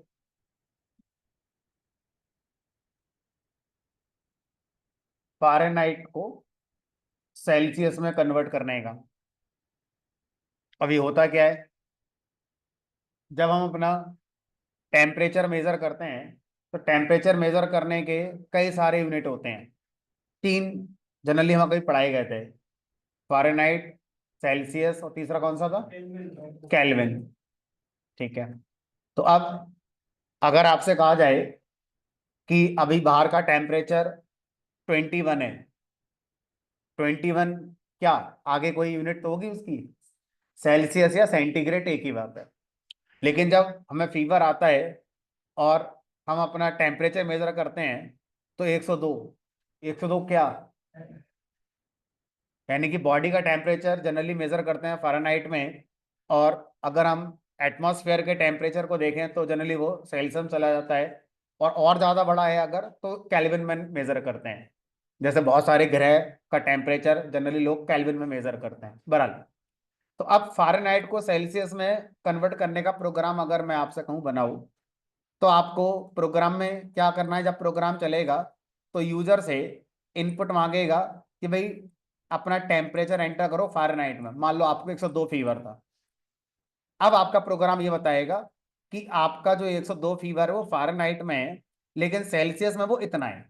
फ़ारेनहाइट को सेल्सियस में कन्वर्ट करने का। अभी होता क्या है, जब हम अपना टेम्परेचर मेजर करते हैं तो टेम्परेचर मेजर करने के कई सारे यूनिट होते हैं। तीन जनरली हम कहीं पढ़ाए गए थे, फ़ारेनहाइट, सेल्सियस और तीसरा कौन सा था, केल्विन। ठीक है। तो अब अगर आपसे कहा जाए कि अभी बाहर का टेम्परेचर 21 है, 21, क्या आगे कोई यूनिट तो होगी उसकी, सेल्सियस या सेंटीग्रेड एक ही बात है। लेकिन जब हमें फीवर आता है और हम अपना टेम्परेचर मेजर करते हैं तो 102, 102 क्या, यानी कि बॉडी का टेम्परेचर जनरली मेजर करते हैं फ़ारेनहाइट में। और अगर हम एटमॉस्फेयर के टेम्परेचर को देखें तो जनरली वो सेल्सियस में चला जाता है। और ज़्यादा बड़ा है अगर तो केल्विन में मेजर करते हैं। जैसे बहुत सारे ग्रह का टेम्परेचर जनरली लोग केल्विन में मेजर करते हैं। बहरहाल, तो अब फ़ारेनहाइट को सेल्सियस में कन्वर्ट करने का प्रोग्राम अगर मैं आपसे कहूँ बनाऊँ, तो आपको प्रोग्राम में क्या करना है, जब प्रोग्राम चलेगा तो यूजर से इनपुट मांगेगा कि भाई अपना टेम्परेचर एंटर करो फ़ारेनहाइट में। मान लो आपको 102 फीवर था। अब आपका प्रोग्राम ये बताएगा कि आपका जो 102 फीवर है वो फ़ारेनहाइट में है, लेकिन सेल्सियस में वो इतना है।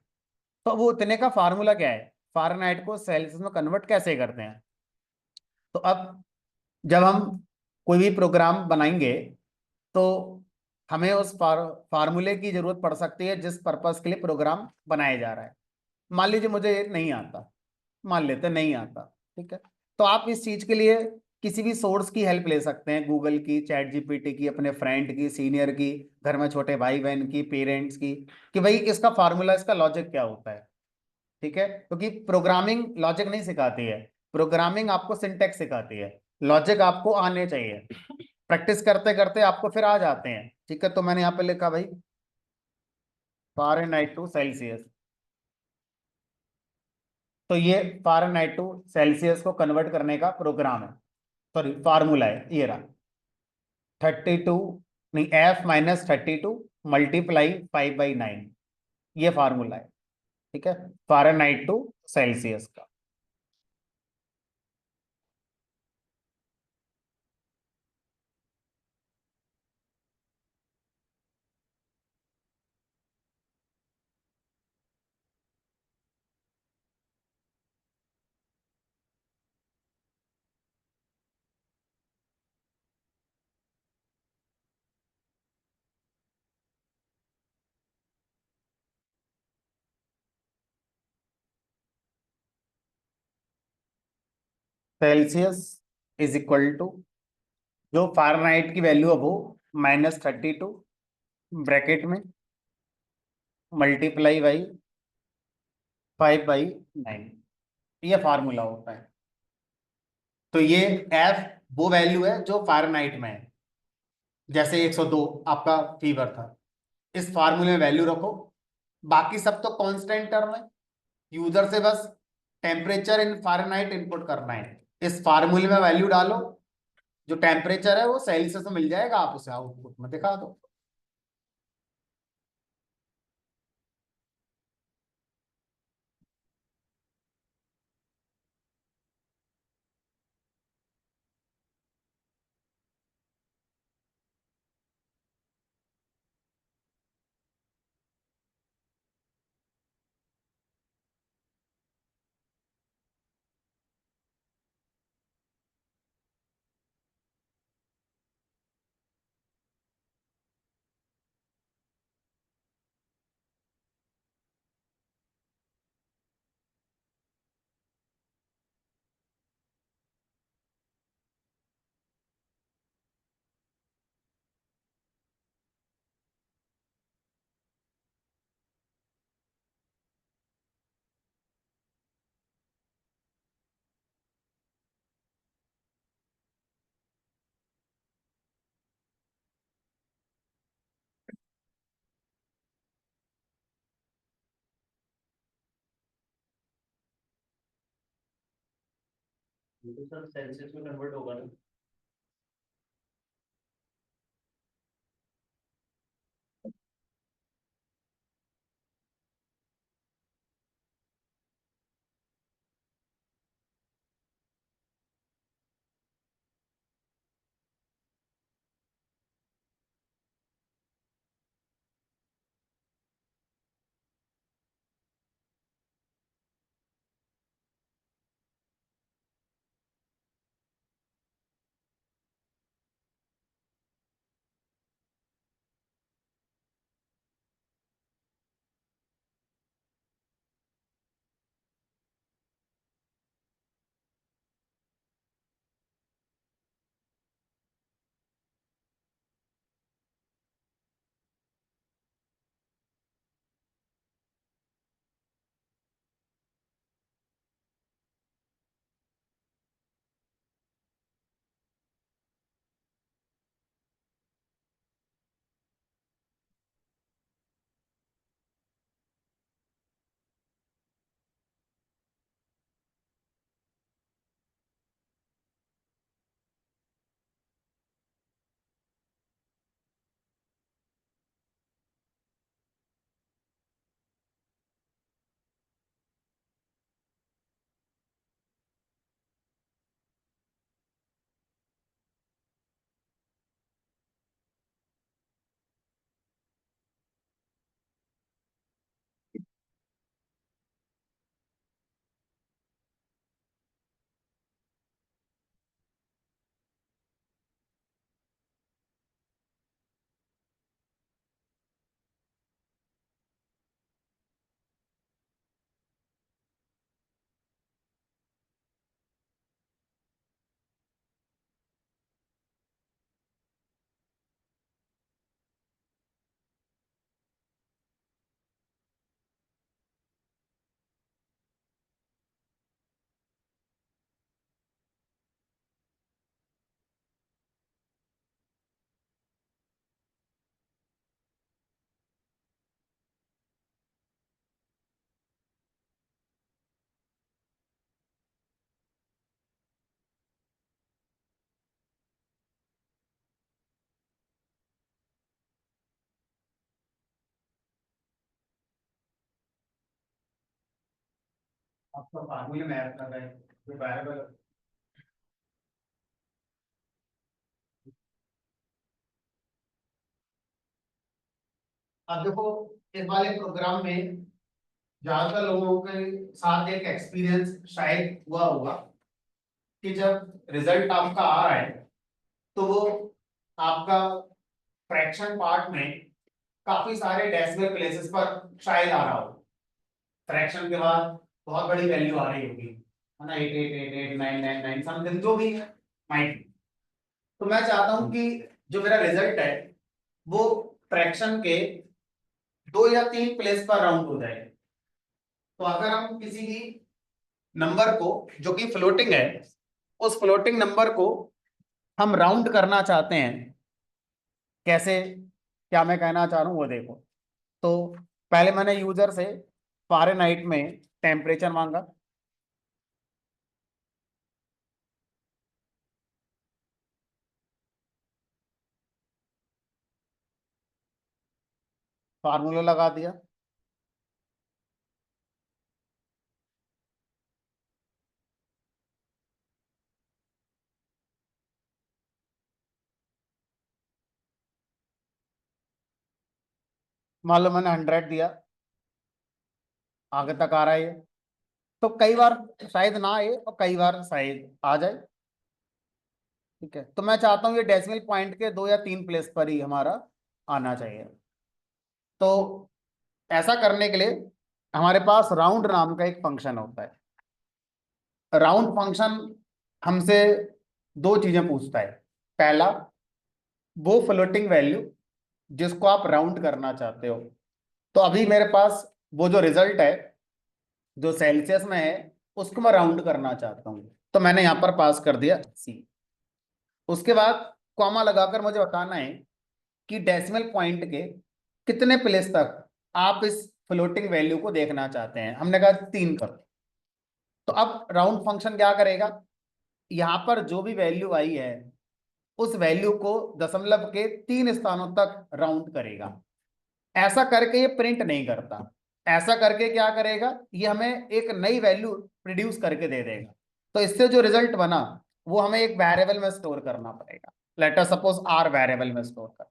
तो वो इतने का फार्मूला क्या है, फ़ारेनहाइट को सेल्सियस में कन्वर्ट कैसे करते हैं। तो अब जब हम कोई भी प्रोग्राम बनाएंगे तो हमें उस फार्मूले की जरूरत पड़ सकती है जिस पर्पस के लिए प्रोग्राम बनाया जा रहा है। मान लीजिए मुझे ये नहीं आता, मान लेते नहीं आता, ठीक है। तो आप इस चीज के लिए किसी भी सोर्स की हेल्प ले सकते हैं, गूगल की, चैट जीपीटी की, अपने फ्रेंड की, सीनियर की, घर में छोटे भाई बहन की, पेरेंट्स की, कि भाई इसका फार्मूला, इसका लॉजिक क्या होता है। ठीक है, क्योंकि प्रोग्रामिंग लॉजिक नहीं सिखाती है, प्रोग्रामिंग आपको सिंटेक्स सिखाती है। लॉजिक आपको आने चाहिए, प्रैक्टिस करते करते आपको फिर आ जाते हैं। ठीक है, तो मैंने यहाँ पे लिखा भाई फ़ारेनहाइट टू सेल्सियस। तो ये फ़ारेनहाइट टू सेल्सियस को कन्वर्ट करने का प्रोग्राम है, सॉरी फार्मूला है, ये रहा। 32, नहीं, F-32 मल्टीप्लाई 5/9, ये फार्मूला है। ठीक है, फ़ारेनहाइट टू सेल्सियस का। सेल्सियस इज इक्वल टू, जो फ़ारेनहाइट की वैल्यू है वो -32 ब्रैकेट में मल्टीप्लाई बाई 5/9, ये फार्मूला होता है। तो ये एफ वो वैल्यू है जो फ़ारेनहाइट में है। जैसे 102 आपका फीवर था, इस फार्मूले में वैल्यू रखो, बाकी सब तो कांस्टेंट टर्म है। यूजर से बस टेम्परेचर इन फ़ारेनहाइट इनपुट करना है, इस फार्मूले में वैल्यू डालो, जो टेम्परेचर है वो सेल्सियस में मिल जाएगा, आप उसे आउटपुट में दिखा दो। ये तो सर सेल्सियस में कन्वर्ट होगा ना। आपका फार्मूले में ऐड कर रहे हैं जो वेरिएबल। अब देखो, इस वाले प्रोग्राम में ज्यादातर लोगों के साथ एक एक्सपीरियंस शायद हुआ होगा कि जब रिजल्ट आपका आ रहा है तो वो आपका फ्रैक्शन पार्ट में काफी सारे डेसिमल प्लेसेस पर शायद आ रहा हो। फ्रैक्शन के बाद बहुत बड़ी वैल्यू आ रही होगी, है ना, 88889999 समथिंग जो भी है माइट। तो मैं चाहता हूं कि जो मेरा रिजल्ट है वो फ्रैक्शन के 2 या 3 प्लेस पर राउंड हो जाए। तो अगर हम किसी भी नंबर को जो कि फ्लोटिंग है, उस फ्लोटिंग नंबर को हम राउंड करना चाहते हैं, कैसे, क्या मैं कहना चाह रहा हूं वो देखो। तो पहले मैंने यूजर से फ़ारेनहाइट में टेम्परेचर मांगा। फार्मूला लगा दिया। मान लो मैंने 100 दिया, आगे तक आ रहा है ये। तो कई बार शायद ना आए और कई बार शायद आ जाए। ठीक है, तो मैं चाहता हूँ ये डेसिमल पॉइंट के 2 या 3 प्लेस पर ही हमारा आना चाहिए। तो ऐसा करने के लिए हमारे पास राउंड नाम का एक फंक्शन होता है। राउंड फंक्शन हमसे दो चीजें पूछता है। पहला, वो फ्लोटिंग वैल्यू जिसको आप राउंड करना चाहते हो। तो अभी मेरे पास वो जो रिजल्ट है जो सेल्सियस में है उसको मैं राउंड करना चाहता हूँ, तो मैंने यहाँ पर पास कर दिया सी। उसके बाद कॉमा लगाकर मुझे बताना है कि डेसिमल पॉइंट के कितने प्लेस तक आप इस फ्लोटिंग वैल्यू को देखना चाहते हैं। हमने कहा 3 पर। तो अब राउंड फंक्शन क्या करेगा, यहाँ पर जो भी वैल्यू आई है उस वैल्यू को दशमलव के 3 स्थानों तक राउंड करेगा। ऐसा करके ये प्रिंट नहीं करता। ऐसा करके क्या करेगा, ये हमें एक नई वैल्यू प्रोड्यूस करके दे देगा। तो इससे जो रिजल्ट बना वो हमें एक वेरिएबल में स्टोर करना पड़ेगा। Let us suppose r variable में स्टोर कर।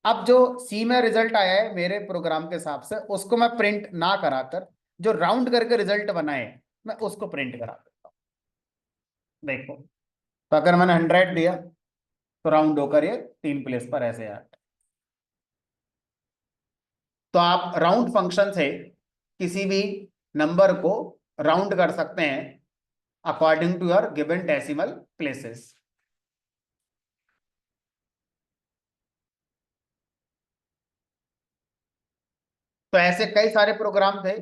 अब जो सी में रिजल्ट आया है मेरे प्रोग्राम के हिसाब से उसको मैं प्रिंट ना कराकर जो राउंड करके रिजल्ट बनाए मैं उसको प्रिंट करा देता हूँ। देखो, तो अगर मैंने 100 दिया तो राउंड होकर ये 3 प्लेस पर ऐसे आया। तो आप राउंड फंक्शन से किसी भी नंबर को राउंड कर सकते हैं according to your given decimal places. तो ऐसे कई सारे प्रोग्राम थे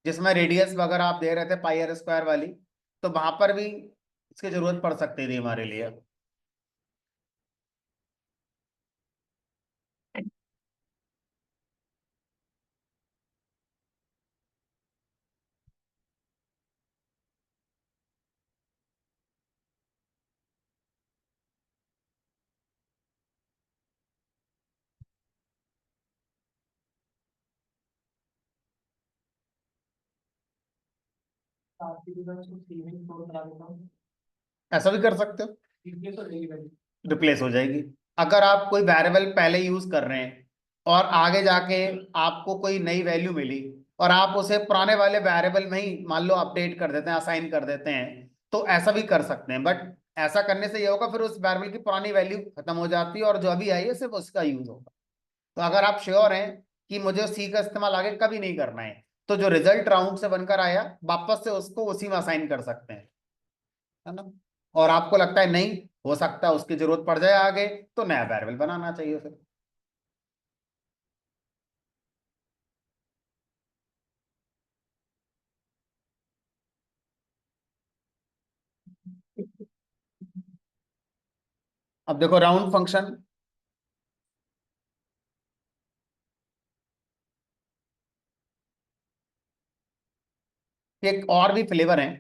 जिसमें रेडियस वगैरह आप दे रहे थे पाई आर स्क्वायर वाली, तो वहां पर भी इसकी जरूरत पड़ सकती थी हमारे लिए। ऐसा भी कर सकते हो, रिप्लेस हो जाएगी। अगर आप कोई वेरिएबल पहले यूज कर रहे हैं और आगे जाके आपको कोई नई वैल्यू मिली और आप उसे पुराने वाले वेरिएबल में ही मान लो अपडेट कर देते हैं, असाइन कर देते हैं, तो ऐसा भी कर सकते हैं। बट ऐसा करने से ये होगा फिर उस वेरिएबल की पुरानी वैल्यू खत्म हो जाती है और जो अभी आई है सिर्फ उसका यूज होगा। तो अगर आप श्योर हैं कि मुझे सी का इस्तेमाल आगे कभी नहीं करना है, तो जो रिजल्ट राउंड से बनकर आया वापस से उसको उसी में असाइन कर सकते हैं, है ना। और आपको लगता है नहीं हो सकता उसकी जरूरत पड़ जाए आगे, तो नया वेरिएबल बनाना चाहिए फिर। अब देखो राउंड फंक्शन के एक और भी फ्लेवर हैं।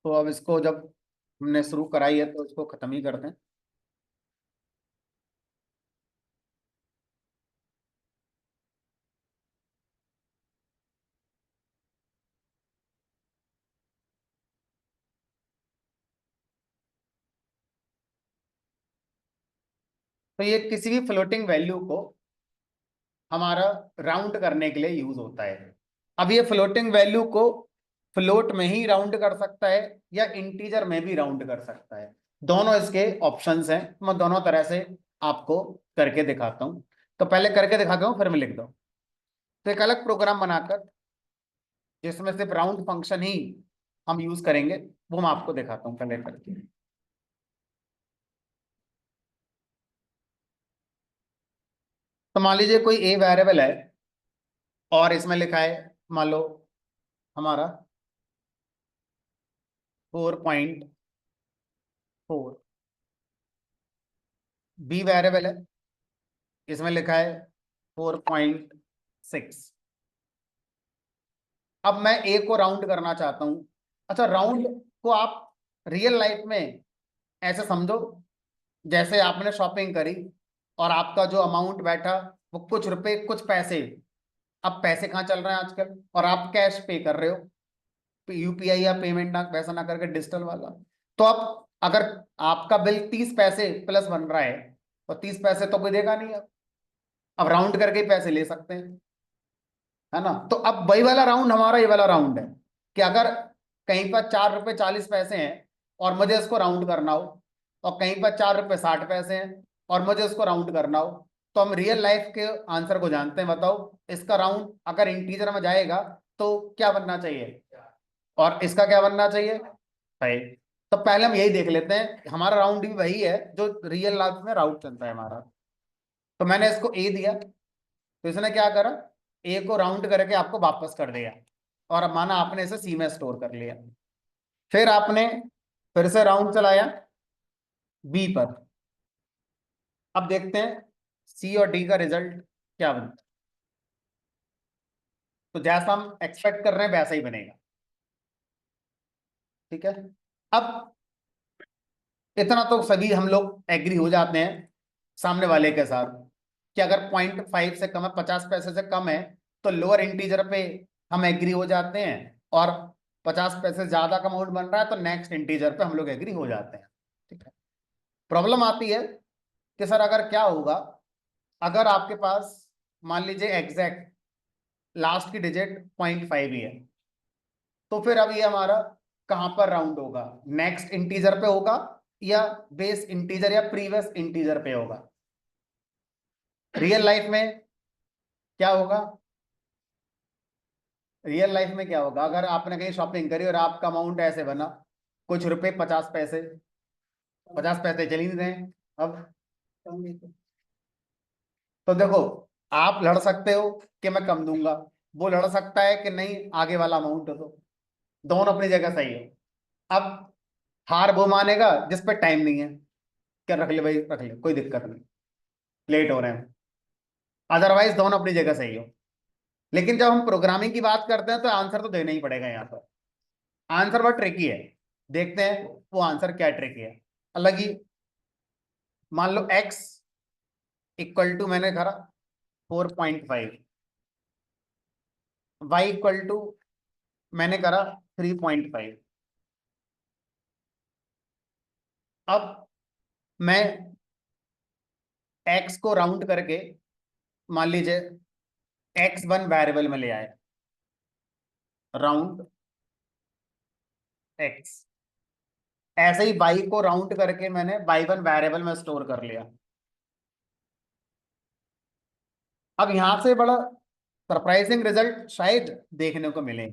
तो अब इसको जब हमने शुरू कराई है तो इसको खत्म ही करते हैं। तो ये किसी भी फ्लोटिंग वैल्यू को हमारा राउंड करने के लिए यूज होता है। अब ये फ्लोटिंग वैल्यू को फ्लोट में ही राउंड कर सकता है या इंटीजर में भी राउंड कर सकता है, दोनों इसके ऑप्शंस हैं। मैं दोनों तरह से आपको करके दिखाता हूं। तो पहले करके दिखाता हूं, फिर मैं लिख दूं। तो एक अलग प्रोग्राम बनाकर जिसमें सिर्फ राउंड फंक्शन ही हम यूज करेंगे, वो मैं आपको दिखाता हूं पहले करके। तो मान लीजिए कोई ए वेरिएबल है और इसमें लिखा है मान लो हमारा 4.4। बी वेरिएबल है, इसमें लिखा है 4.6। अब मैं ए को राउंड करना चाहता हूं। अच्छा, राउंड को आप रियल लाइफ में ऐसे समझो जैसे आपने शॉपिंग करी और आपका जो अमाउंट बैठा वो कुछ रुपए कुछ पैसे। अब पैसे कहाँ चल रहे हैं आजकल, और आप कैश पे कर रहे हो, यूपीआई या पेमेंट ना वैसा ना करके डिजिटल वाला। तो अब अगर आपका बिल 30 पैसे प्लस बन रहा है तो 30 पैसे तो कोई देगा नहीं। अब राउंड करके ही पैसे ले सकते हैं, है ना। तो अब वही वाला राउंड हमारा ये वाला राउंड है कि अगर कहीं पर 4 रुपये 40 पैसे हैं और मुझे इसको राउंड करना हो, और कहीं पर 4 रुपये 60 पैसे हैं और मुझे इसको राउंड करना हो, तो हम रियल लाइफ के आंसर को जानते हैं। बताओ इसका राउंड अगर इंटीजर में जाएगा तो क्या बनना चाहिए, और इसका क्या बनना चाहिए, 5। तो पहले हम यही देख लेते हैं, हमारा राउंड भी वही है जो रियल लाइफ में राउंड चलता है हमारा। तो मैंने इसको ए दिया, तो इसने क्या करा, ए को राउंड करके आपको वापस कर दिया, और अब माना आपने इसे सी में स्टोर कर लिया। फिर आपने फिर से राउंड चलाया बी पर। अब देखते हैं सी और डी का रिजल्ट क्या बनता है। तो जैसा हम एक्सपेक्ट कर रहे हैं वैसा ही बनेगा, ठीक है। अब इतना तो सभी हम लोग एग्री हो जाते हैं सामने वाले के साथ कि अगर 0.5 से कम है, 50 पैसे से कम है, तो लोअर इंटीजर पे हम एग्री हो जाते हैं, और 50 पैसे ज्यादा का अमाउंट बन रहा है तो नेक्स्ट इंटीजर पे हम लोग एग्री हो जाते हैं, ठीक है। प्रॉब्लम आती है कि सर अगर क्या होगा, अगर आपके पास मान लीजिए एग्जैक्ट लास्ट की डिजिट 0.5 ही है, तो फिर अब ये हमारा कहां पर राउंड होगा, नेक्स्ट इंटीजर पे होगा या बेस इंटीजर या प्रीवियस इंटीजर पे होगा। रियल लाइफ में क्या होगा, रियल लाइफ में क्या होगा, अगर आपने कहीं शॉपिंग करी और आपका अमाउंट ऐसे बना कुछ रुपए 50 पैसे, 50 पैसे चल ही नहीं रहे हैं अब। तो देखो, आप लड़ सकते हो कि मैं कम दूंगा, वो लड़ सकता है कि नहीं आगे वाला अमाउंट है, तो दोनों अपनी जगह सही है। अब हार वो मानेगा जिस पे टाइम नहीं है, क्या रख ले भाई रख ले, कोई दिक्कत नहीं, लेट हो रहे हैं। अदरवाइज दोनों अपनी जगह सही हो। लेकिन जब हम प्रोग्रामिंग की बात करते हैं तो आंसर तो देना ही पड़ेगा यहाँ पर। आंसर बहुत ट्रिकी है, देखते हैं वो आंसर क्या ट्रिकी है। अलग ही मान लो x इक्वल टू मैंने करा 4.5, y इक्वल टू मैंने करा 3.5। अब मैं x को राउंड करके मान लीजिए x1 वेरिएबल में ले आए, राउंड x। ऐसे ही y को राउंड करके मैंने y1 वेरिएबल में स्टोर कर लिया। अब यहां से बड़ा सरप्राइजिंग रिजल्ट शायद देखने को मिले।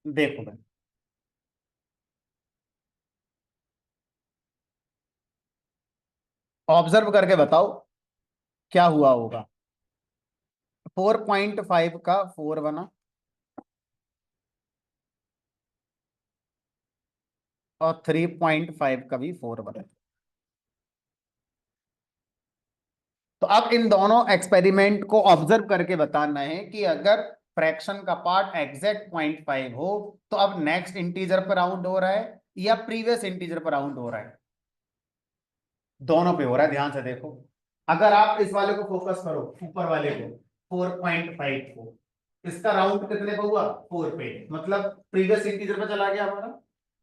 देखो मैं ऑब्जर्व करके बताओ क्या हुआ होगा। 4.5 का 4 बना और 3.5 का भी 4 बना। तो अब इन दोनों एक्सपेरिमेंट को ऑब्जर्व करके बताना है कि अगर फ्रैक्शन का पार्ट एग्जैक्ट 0.5 हो तो अब नेक्स्ट इंटीजर पर राउंड हो रहा है या प्रीवियस इंटीजर पर राउंड हो रहा है। दोनों पे हो रहा है, ध्यान से देखो। अगर आप इस वाले को फोकस करो, ऊपर वाले को 4.5 को, इसका राउंड कितने पे हुआ, 4 पे, मतलब प्रीवियस इंटीजर पे चला गया हमारा।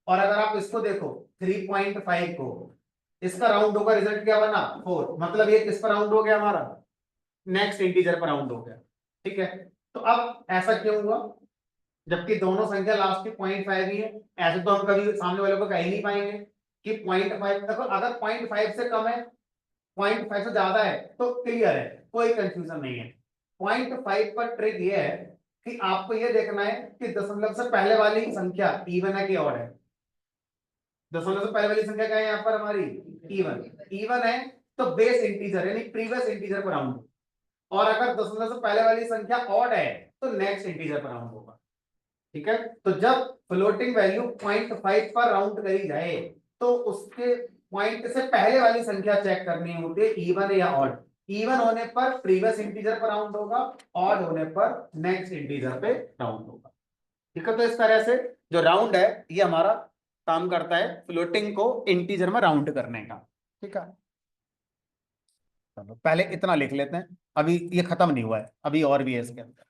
और अगर आप इसको देखो 3.5 को, इसका राउंड होगा, रिजल्ट क्या बना 4, मतलब ये किस पर राउंड हो गया हमारा, नेक्स्ट इंटीजर पर राउंड हो गया। ठीक है, तो अब ऐसा क्यों हुआ, जबकि दोनों संख्या लास्ट की 0.5 ही है। ऐसे तो हम कभी सामने वाले को कह ही नहीं पाएंगे कि 0.5, देखो अगर 0.5 से कम है, 0.5 से ज्यादा है तो क्लियर है, कोई कंफ्यूजन नहीं है। 0.5 पर ट्रिक ये है कि आपको ये देखना है कि दशमलव से पहले वाली संख्या इवन है कि ऑड है। दशमलव से पहले वाली संख्या क्या है यहाँ पर हमारी, इवन। इवन है तो बेस इंटीजर यानी प्रीवियस इंटीजर पर राउंड, और अगर दशमलव से पहले वाली संख्या ऑड है तो नेक्स्ट इंटीजर पर राउंड होगा। ठीक है, तो जब फ्लोटिंग वैल्यू 0.5 पर राउंड करी जाए तो उसके पॉइंट से पहले वाली संख्या चेक करनी होती है इवन या ऑड। इवन होने पर प्रीवियस इंटीजर पर राउंड होगा, ऑड होने पर नेक्स्ट इंटीजर पे राउंड होगा। ठीक है, तो इस तरह से जो राउंड है ये हमारा काम करता है फ्लोटिंग को इंटीजर में राउंड करने का। ठीक है, चलो पहले इतना लिख लेते हैं, अभी ये खत्म नहीं हुआ है, अभी और भी है इसके अंदर।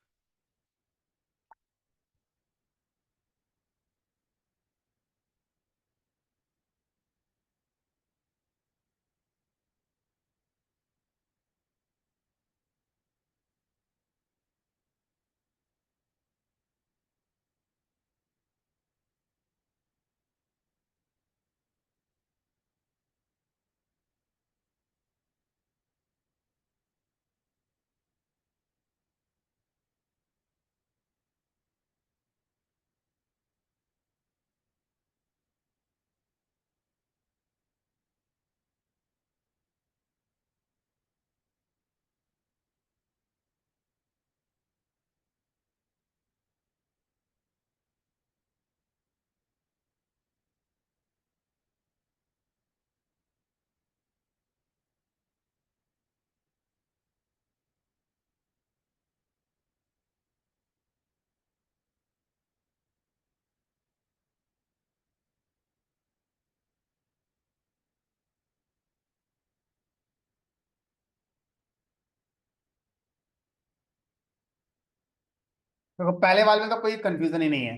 देखो पहले वाले में तो कोई कंफ्यूजन ही नहीं है,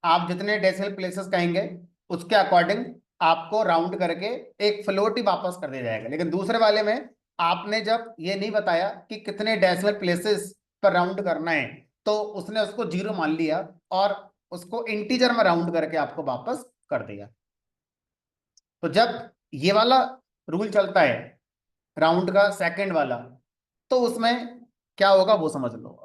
आप जितने डेसिमल प्लेसेस कहेंगे उसके अकॉर्डिंग आपको राउंड करके एक फ्लोट ही वापस कर दिया जाएगा। लेकिन दूसरे वाले में आपने जब ये नहीं बताया कि कितने डेसिमल प्लेसेस पर राउंड करना है, तो उसने उसको जीरो मान लिया और उसको इंटीजर में राउंड करके आपको वापस कर दिया। तो जब ये वाला रूल चलता है राउंड का सेकंड वाला, तो उसमें क्या होगा वो समझ लो।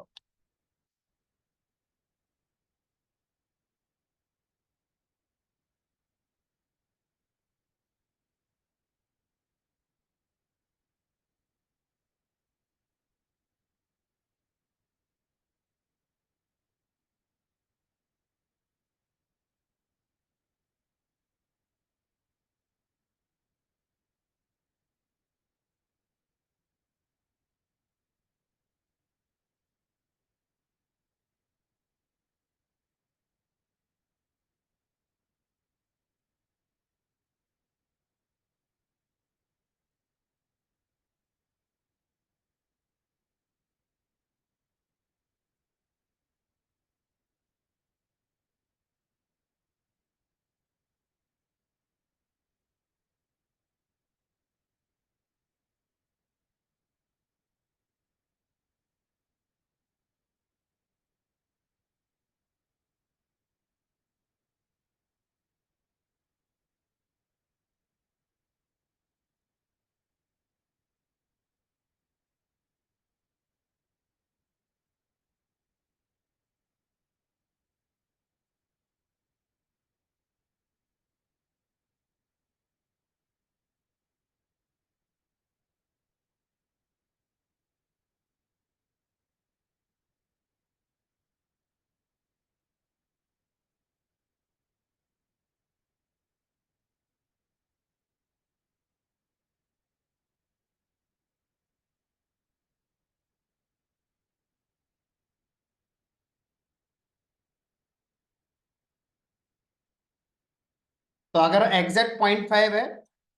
तो अगर एग्जैक्ट 0.5 है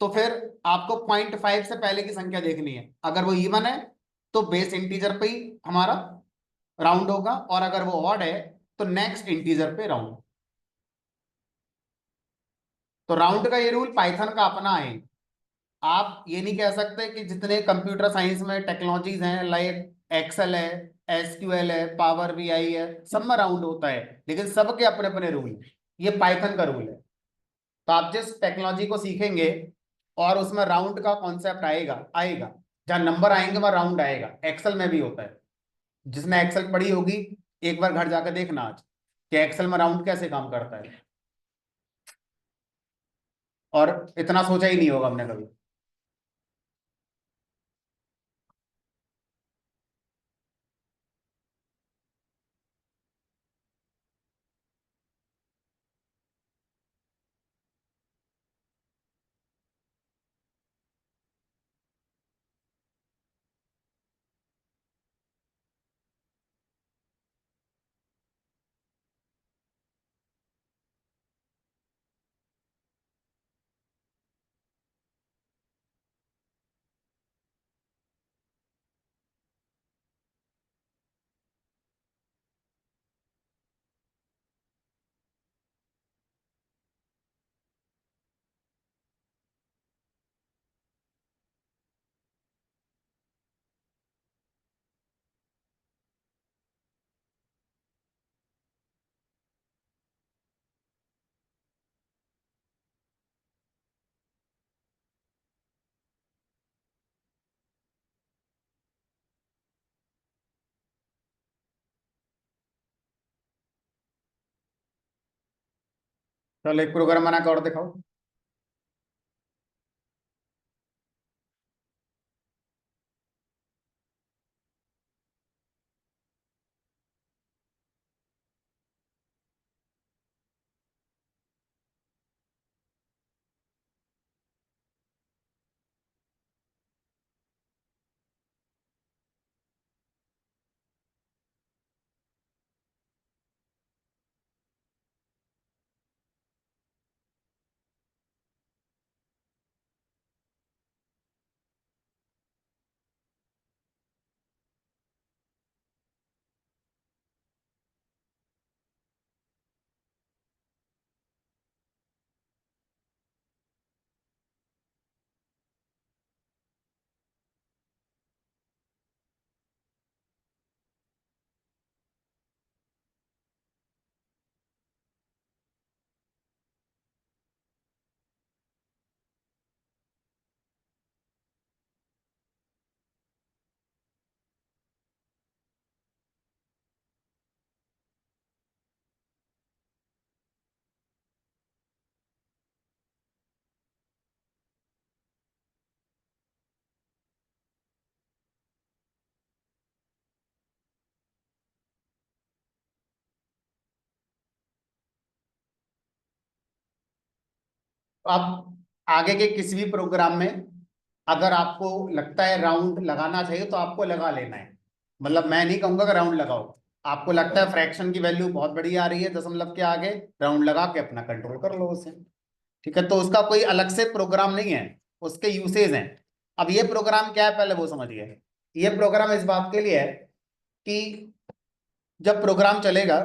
तो फिर आपको 0.5 से पहले की संख्या देखनी है। अगर वो इवन है तो बेस इंटीजर पे ही हमारा राउंड होगा, और अगर वो ऑड है तो नेक्स्ट इंटीजर पे राउंड। तो राउंड का ये रूल पाइथन का अपना है। आप ये नहीं कह सकते कि जितने कंप्यूटर साइंस में टेक्नोलॉजीज हैं, लाइक एक्सेल है, एसक्यूएल है, पावर बीआई है, सब में राउंड होता है, लेकिन सबके अपने अपने रूल हैं। ये पाइथन का रूल है। तो आप जिस टेक्नोलॉजी को सीखेंगे और उसमें राउंड का कॉन्सेप्ट आएगा आएगा, जहां नंबर आएंगे वहां राउंड आएगा। एक्सेल में भी होता है। जिसने एक्सेल पढ़ी होगी, एक बार घर जाकर देखना आज कि एक्सेल में राउंड कैसे काम करता है, और इतना सोचा ही नहीं होगा हमने कभी। चलो एक प्रोग्राम बना के और दिखाओ। अब आगे के किसी भी प्रोग्राम में अगर आपको लगता है राउंड लगाना चाहिए तो आपको लगा लेना है। मतलब मैं नहीं कहूंगा कि राउंड लगाओ। आपको लगता है फ्रैक्शन की वैल्यू बहुत बड़ी आ रही है दशमलव के आगे, राउंड लगा के अपना कंट्रोल कर लो उसे। ठीक है, तो उसका कोई अलग से प्रोग्राम नहीं है, उसके यूसेज हैं। अब ये प्रोग्राम क्या है पहले वो समझिए। ये प्रोग्राम इस बात के लिए है कि जब प्रोग्राम चलेगा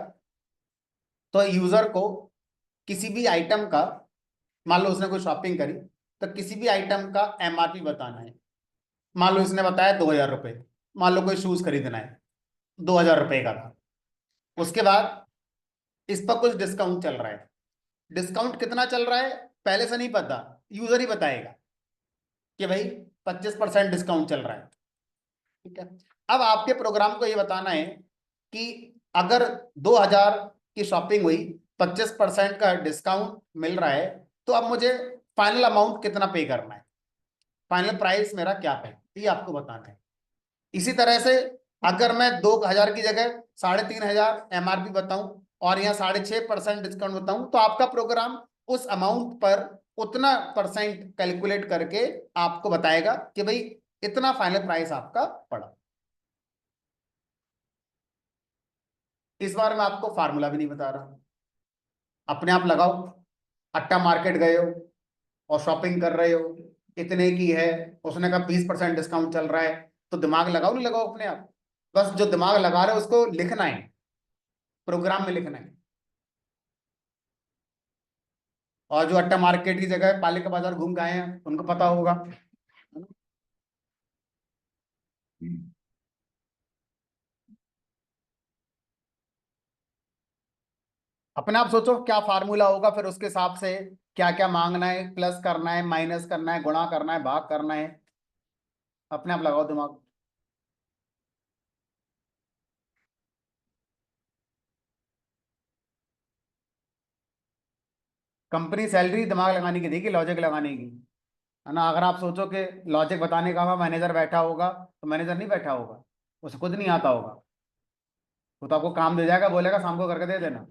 तो यूजर को किसी भी आइटम का, मान लो उसने कोई शॉपिंग करी, तो किसी भी आइटम का एमआरपी बताना है। मान लो इसने बताया 2,000 रुपये। मान लो कोई शूज खरीदना है, 2,000 रुपये का था। उसके बाद इस पर कुछ डिस्काउंट चल रहा है। डिस्काउंट कितना चल रहा है पहले से नहीं पता, यूजर ही बताएगा कि भाई 25% डिस्काउंट चल रहा है। ठीक है, अब आपके प्रोग्राम को ये बताना है कि अगर 2,000 की शॉपिंग हुई, 25% का डिस्काउंट मिल रहा है, तो अब मुझे फाइनल अमाउंट कितना पे करना है, फाइनल प्राइस मेरा क्या है, ये आपको बताना है। इसी तरह से अगर मैं 2,000 की जगह 3,500 एमआरपी बताऊं और यहाँ 6.5% डिस्काउंट बताऊं, तो आपका प्रोग्राम उस अमाउंट पर उतना परसेंट कैलकुलेट करके आपको बताएगा कि भाई इतना फाइनल प्राइस आपका पड़ा। इस बार मैं आपको फार्मूला भी नहीं बता रहा, अपने आप लगाओ। अट्टा मार्केट गए हो और शॉपिंग कर रहे हो, इतने की है, उसने कहा 20% डिस्काउंट चल रहा है, तो दिमाग लगाओ नहीं लगाओ अपने आप। बस जो दिमाग लगा रहे हो उसको लिखना है, प्रोग्राम में लिखना है। और जो अट्टा मार्केट की जगह पालिका बाजार घूम गए हैं उनको पता होगा। अपने आप सोचो क्या फार्मूला होगा, फिर उसके हिसाब से क्या क्या मांगना है, प्लस करना है, माइनस करना है, गुणा करना है, भाग करना है। अपने आप लगाओ दिमाग। कंपनी सैलरी दिमाग लगाने की देगी, लॉजिक लगाने की, है ना। अगर आप सोचो कि लॉजिक बताने का मैनेजर बैठा होगा, तो मैनेजर नहीं बैठा होगा, उसे खुद नहीं आता होगा। वो तो आपको काम दे जाएगा, बोलेगा शाम को करके दे देना।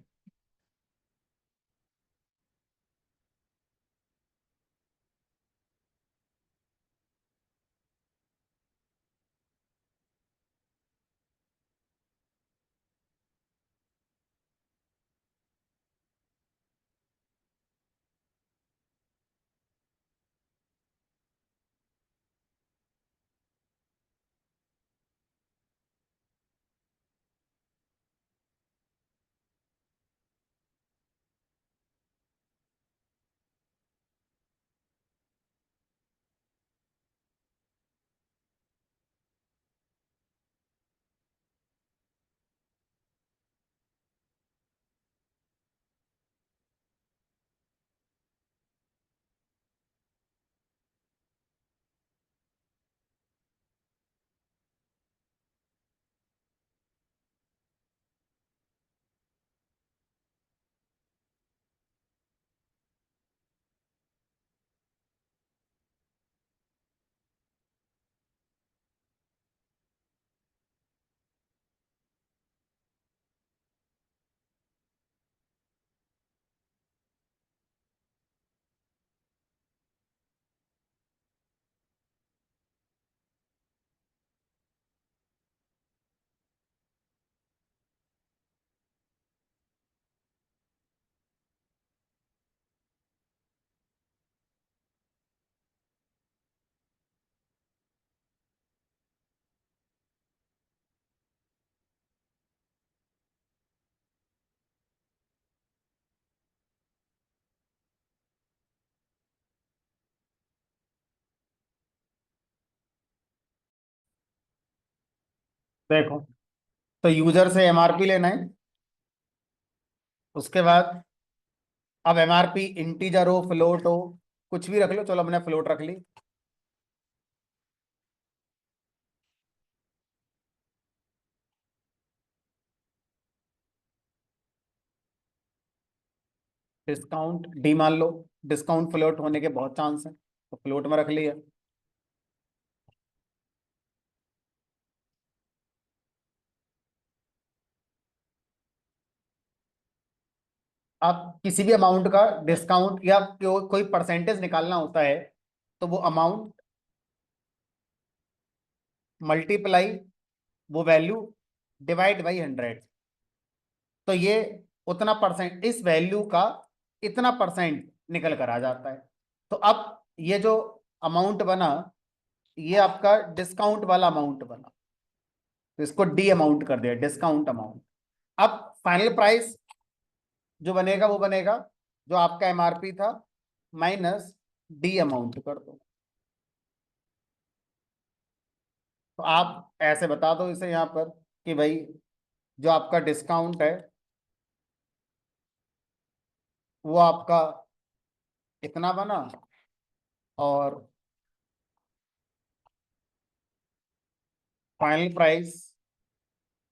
देखो, तो यूजर से एमआरपी लेना है। उसके बाद अब एमआरपी इंटीजर हो, फ्लोट हो, कुछ भी रख लो, चलो हमने फ्लोट रख ली। डिस्काउंट डी मान लो, डिस्काउंट फ्लोट होने के बहुत चांस है, तो फ्लोट में रख लिया। आप किसी भी अमाउंट का डिस्काउंट या कोई परसेंटेज निकालना होता है, तो वो अमाउंट मल्टीप्लाई वो वैल्यू डिवाइड बाई 100। तो ये उतना परसेंट, इस वैल्यू का इतना परसेंट निकल कर आ जाता है। तो अब ये जो अमाउंट बना, ये आपका डिस्काउंट वाला अमाउंट बना, तो इसको डी अमाउंट कर दिया, डिस्काउंट अमाउंट। अब फाइनल प्राइस जो बनेगा वो बनेगा जो आपका एमआरपी था माइनस डी अमाउंट कर दो। तो आप ऐसे बता दो इसे यहाँ पर कि भाई जो आपका डिस्काउंट है वो आपका इतना बना, और फाइनल प्राइस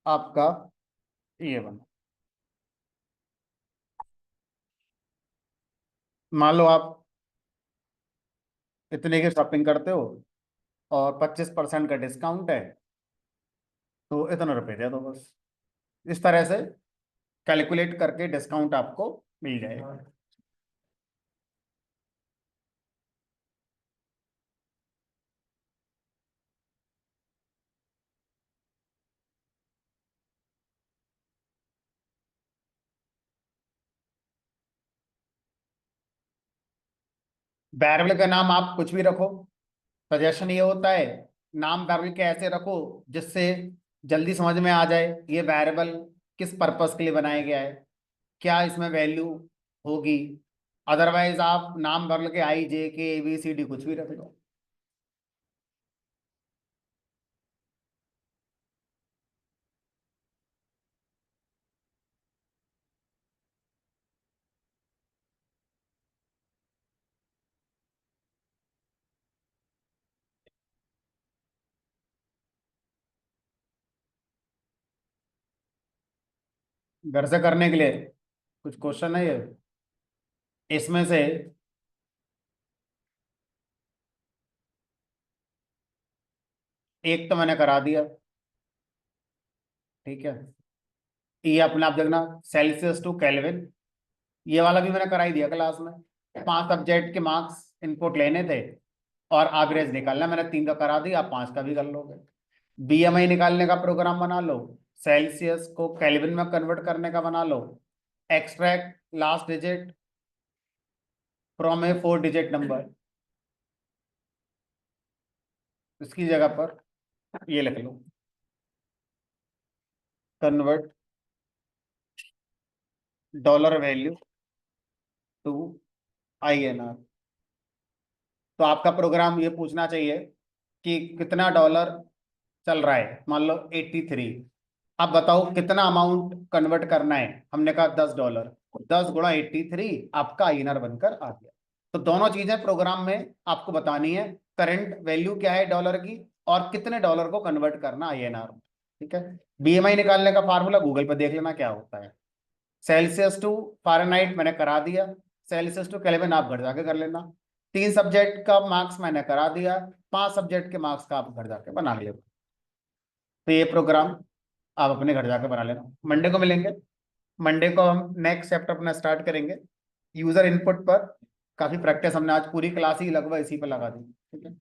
आपका ये बना। मान लो आप इतने की शॉपिंग करते हो और 25% का डिस्काउंट है, तो इतने रुपए दे दो बस। इस तरह से कैलकुलेट करके डिस्काउंट आपको मिल जाएगा। वेरिएबल का नाम आप कुछ भी रखो, सजेशन ये होता है नाम वेरिएबल के ऐसे रखो जिससे जल्दी समझ में आ जाए ये वेरिएबल किस पर्पस के लिए बनाया गया है, क्या इसमें वैल्यू होगी। अदरवाइज आप नाम भर के IJK ABCD कुछ भी रख लो। घर से करने के लिए कुछ क्वेश्चन है ये, इसमें से एक तो मैंने करा दिया, ठीक है। ये अपने आप देखना, सेल्सियस टू केल्विन, ये वाला भी मैंने करा ही दिया क्लास में। 5 सब्जेक्ट के मार्क्स इनपुट लेने थे और एवरेज निकालना, मैंने 3 का करा दिया, आप 5 का भी कर लोगे। BMI निकालने का प्रोग्राम बना लो, सेल्सियस को केल्विन में कन्वर्ट करने का बना लो, extract last digit from a 4 digit number, इसकी जगह पर ये लिख लो, convert dollar value to INR। तो आपका प्रोग्राम ये पूछना चाहिए कि कितना डॉलर चल रहा है, मान लो 83। अब बताओ कितना अमाउंट कन्वर्ट करना है, हमने कहा $10, 10 × 83 आपका INR बनकर आ गया। तो दोनों चीजें प्रोग्राम में आपको बतानी है, करंट वैल्यू क्या है डॉलर की और कितने डॉलर को कन्वर्ट करना INR में, ठीक है। BMI निकालने का फार्मूला गूगल पे देख लेना क्या होता है। सेल्सियस टू फ़ारेनहाइट मैंने करा दिया, सेल्सियस टू केल्विन आप घर जाके कर लेना। 3 सब्जेक्ट का मार्क्स मैंने करा दिया, 5 सब्जेक्ट के मार्क्स का आप घर जाके बना लिया। तो ये प्रोग्राम आप अपने घर जाके बना लेना। मंडे को मिलेंगे, मंडे को हम नेक्स्ट चैप्टर अपना स्टार्ट करेंगे यूजर इनपुट पर। काफी प्रैक्टिस हमने आज पूरी क्लास ही लगभग इसी पर लगा दी, ठीक है।